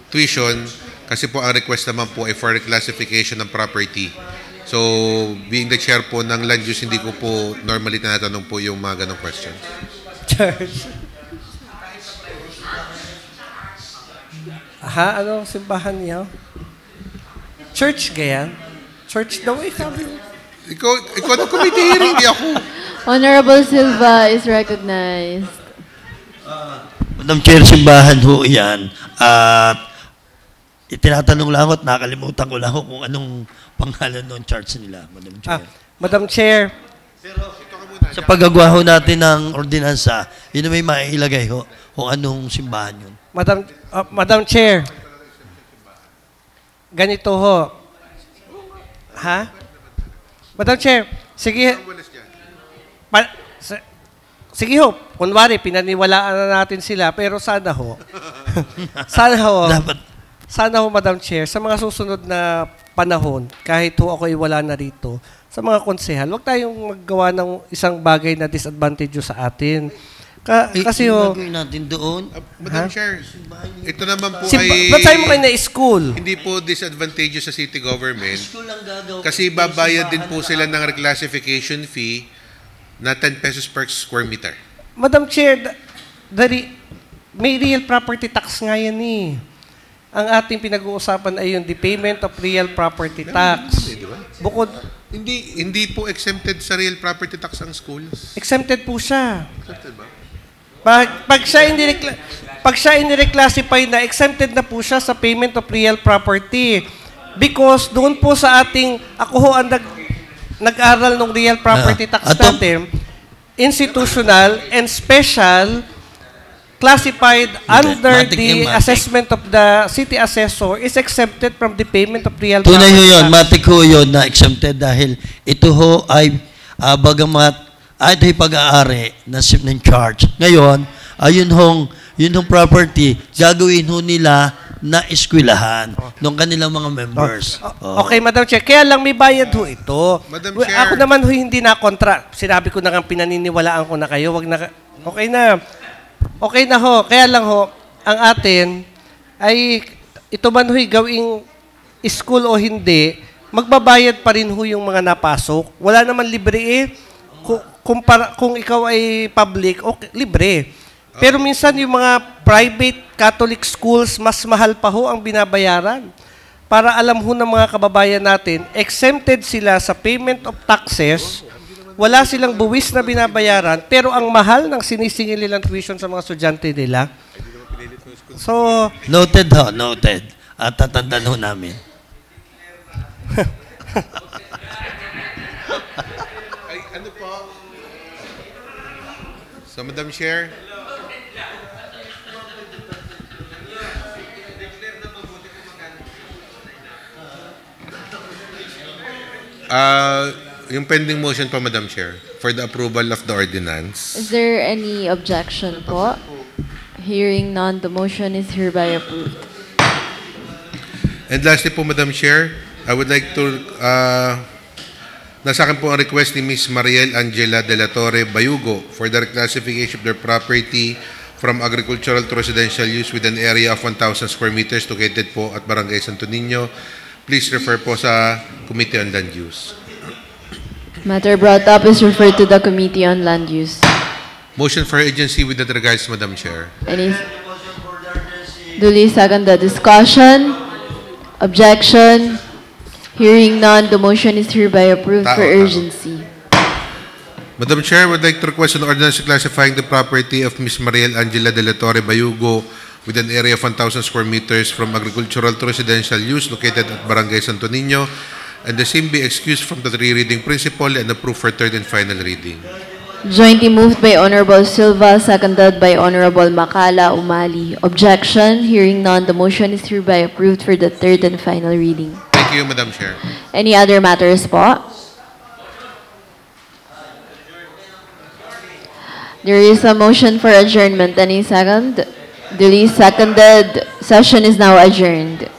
tuition kasi po ang request naman po ay for reclassification ng property. So, being the chair po ng land use, hindi ko po normally tinatanong po yung mga ganong questions. Church. Ano simbahan niya? Church ganyan? Church daw sabi. Ikaw na committee hearing, di ako. Honorable Silva is recognized. Madam Chair, simbahan ho yan. At itinatanong lang ako at nakalimutan ko lang ho kung anong pangalan ng church nila, Madam Chair. Madam Chair. Sa paggagawa ho natin ng ordinansa, yun na may mailagay ho kung anong simbahan yun. Madam Chair. Ganito ho. Madam Chair, sige. Sige ho, kunwari, pinaniwalaan na natin sila, pero sana ho, Madam Chair, sa mga susunod na panahon, kahit ho ako ay wala na rito, sa mga konsehal, huwag tayong maggawa ng isang bagay na disadvantageous sa atin. Kasi ho... gagawin natin doon. Madam Chair, ito naman po ba't sabi mo kayo na school? Hindi po disadvantageous sa city government. Kasi babayad din po sila ng reclassification fee na 10 pesos per square meter. Madam Chair, may real property tax nga yan eh. Ang ating pinag-uusapan ay yung the payment of real property tax. Bukod... Hindi po exempted sa real property tax ang schools. Exempted po siya. Exempted ba? Pag siya ini-reclassify na, exempted na po siya sa payment of real property. Because doon po sa ating, ako ho ang nag-aral ng real property tax natin, institutional and special classified under the assessment of the city assessor is exempted from the payment of real property tax. Tunay ho yun, matik ho yun na exempted dahil ito ho ay bagamat ito ay pag-aari ng charge. Ngayon, yun hong property, gagawin ho nila na eskwelahan ng kanilang mga members. Okay, Madam Chair. Kaya lang may bayad ho ito. Madam Chair. Ako naman ho hindi na kontra. Sinabi ko na nga pinaniniwalaan ko na kayo. Okay na. Okay na ho. Kaya lang ho, ang atin ay ito man ho'y gawing school o hindi, magbabayad pa rin ho yung mga napasok. Wala naman libre eh. Kung ikaw ay public, okay, libre. Pero minsan yung mga private Catholic schools, mas mahal pa ho ang binabayaran. Para alam ho ng mga kababayan natin, exempted sila sa payment of taxes, wala silang buwis na binabayaran, pero ang mahal ng sinisingil nilang tuition sa mga estudyante nila. So, noted ho, noted. At tatandaan ho namin. Ano po? So, Madam Chair, yung pending motion po, Madam Chair, for the approval of the ordinance. Is there any objection po? Hearing none, the motion is hereby approved. And lastly po, Madam Chair, I would like to, nasa akin po ang request ni Ms. Mariel Angela de la Torre Bayugo for the reclassification of their property from agricultural to residential use with an area of 1,000 square meters located po at Barangay Santo Niño. Please refer po sa Committee on Land Use. Matter brought up is referred to the Committee on Land Use. Motion for agency with that regards, Madam Chair. Any duly second the discussion? Objection? Hearing none, the motion is hereby approved for urgency. Madam Chair, I would like to request an ordinance classifying the property of Ms. Mariel Angela de la Torre Bayugo with an area of 1,000 square meters from agricultural to residential use located at Barangay Santo Niño, and the same be excused from the three-reading principle and approved for third and final reading. Jointly moved by Honorable Silva, seconded by Honorable Makala Umali. Objection? Hearing none, the motion is hereby approved for the third and final reading. Thank you, Madam Chair. Any other matters po? There is a motion for adjournment. Any second? Duly seconded. Session is now adjourned.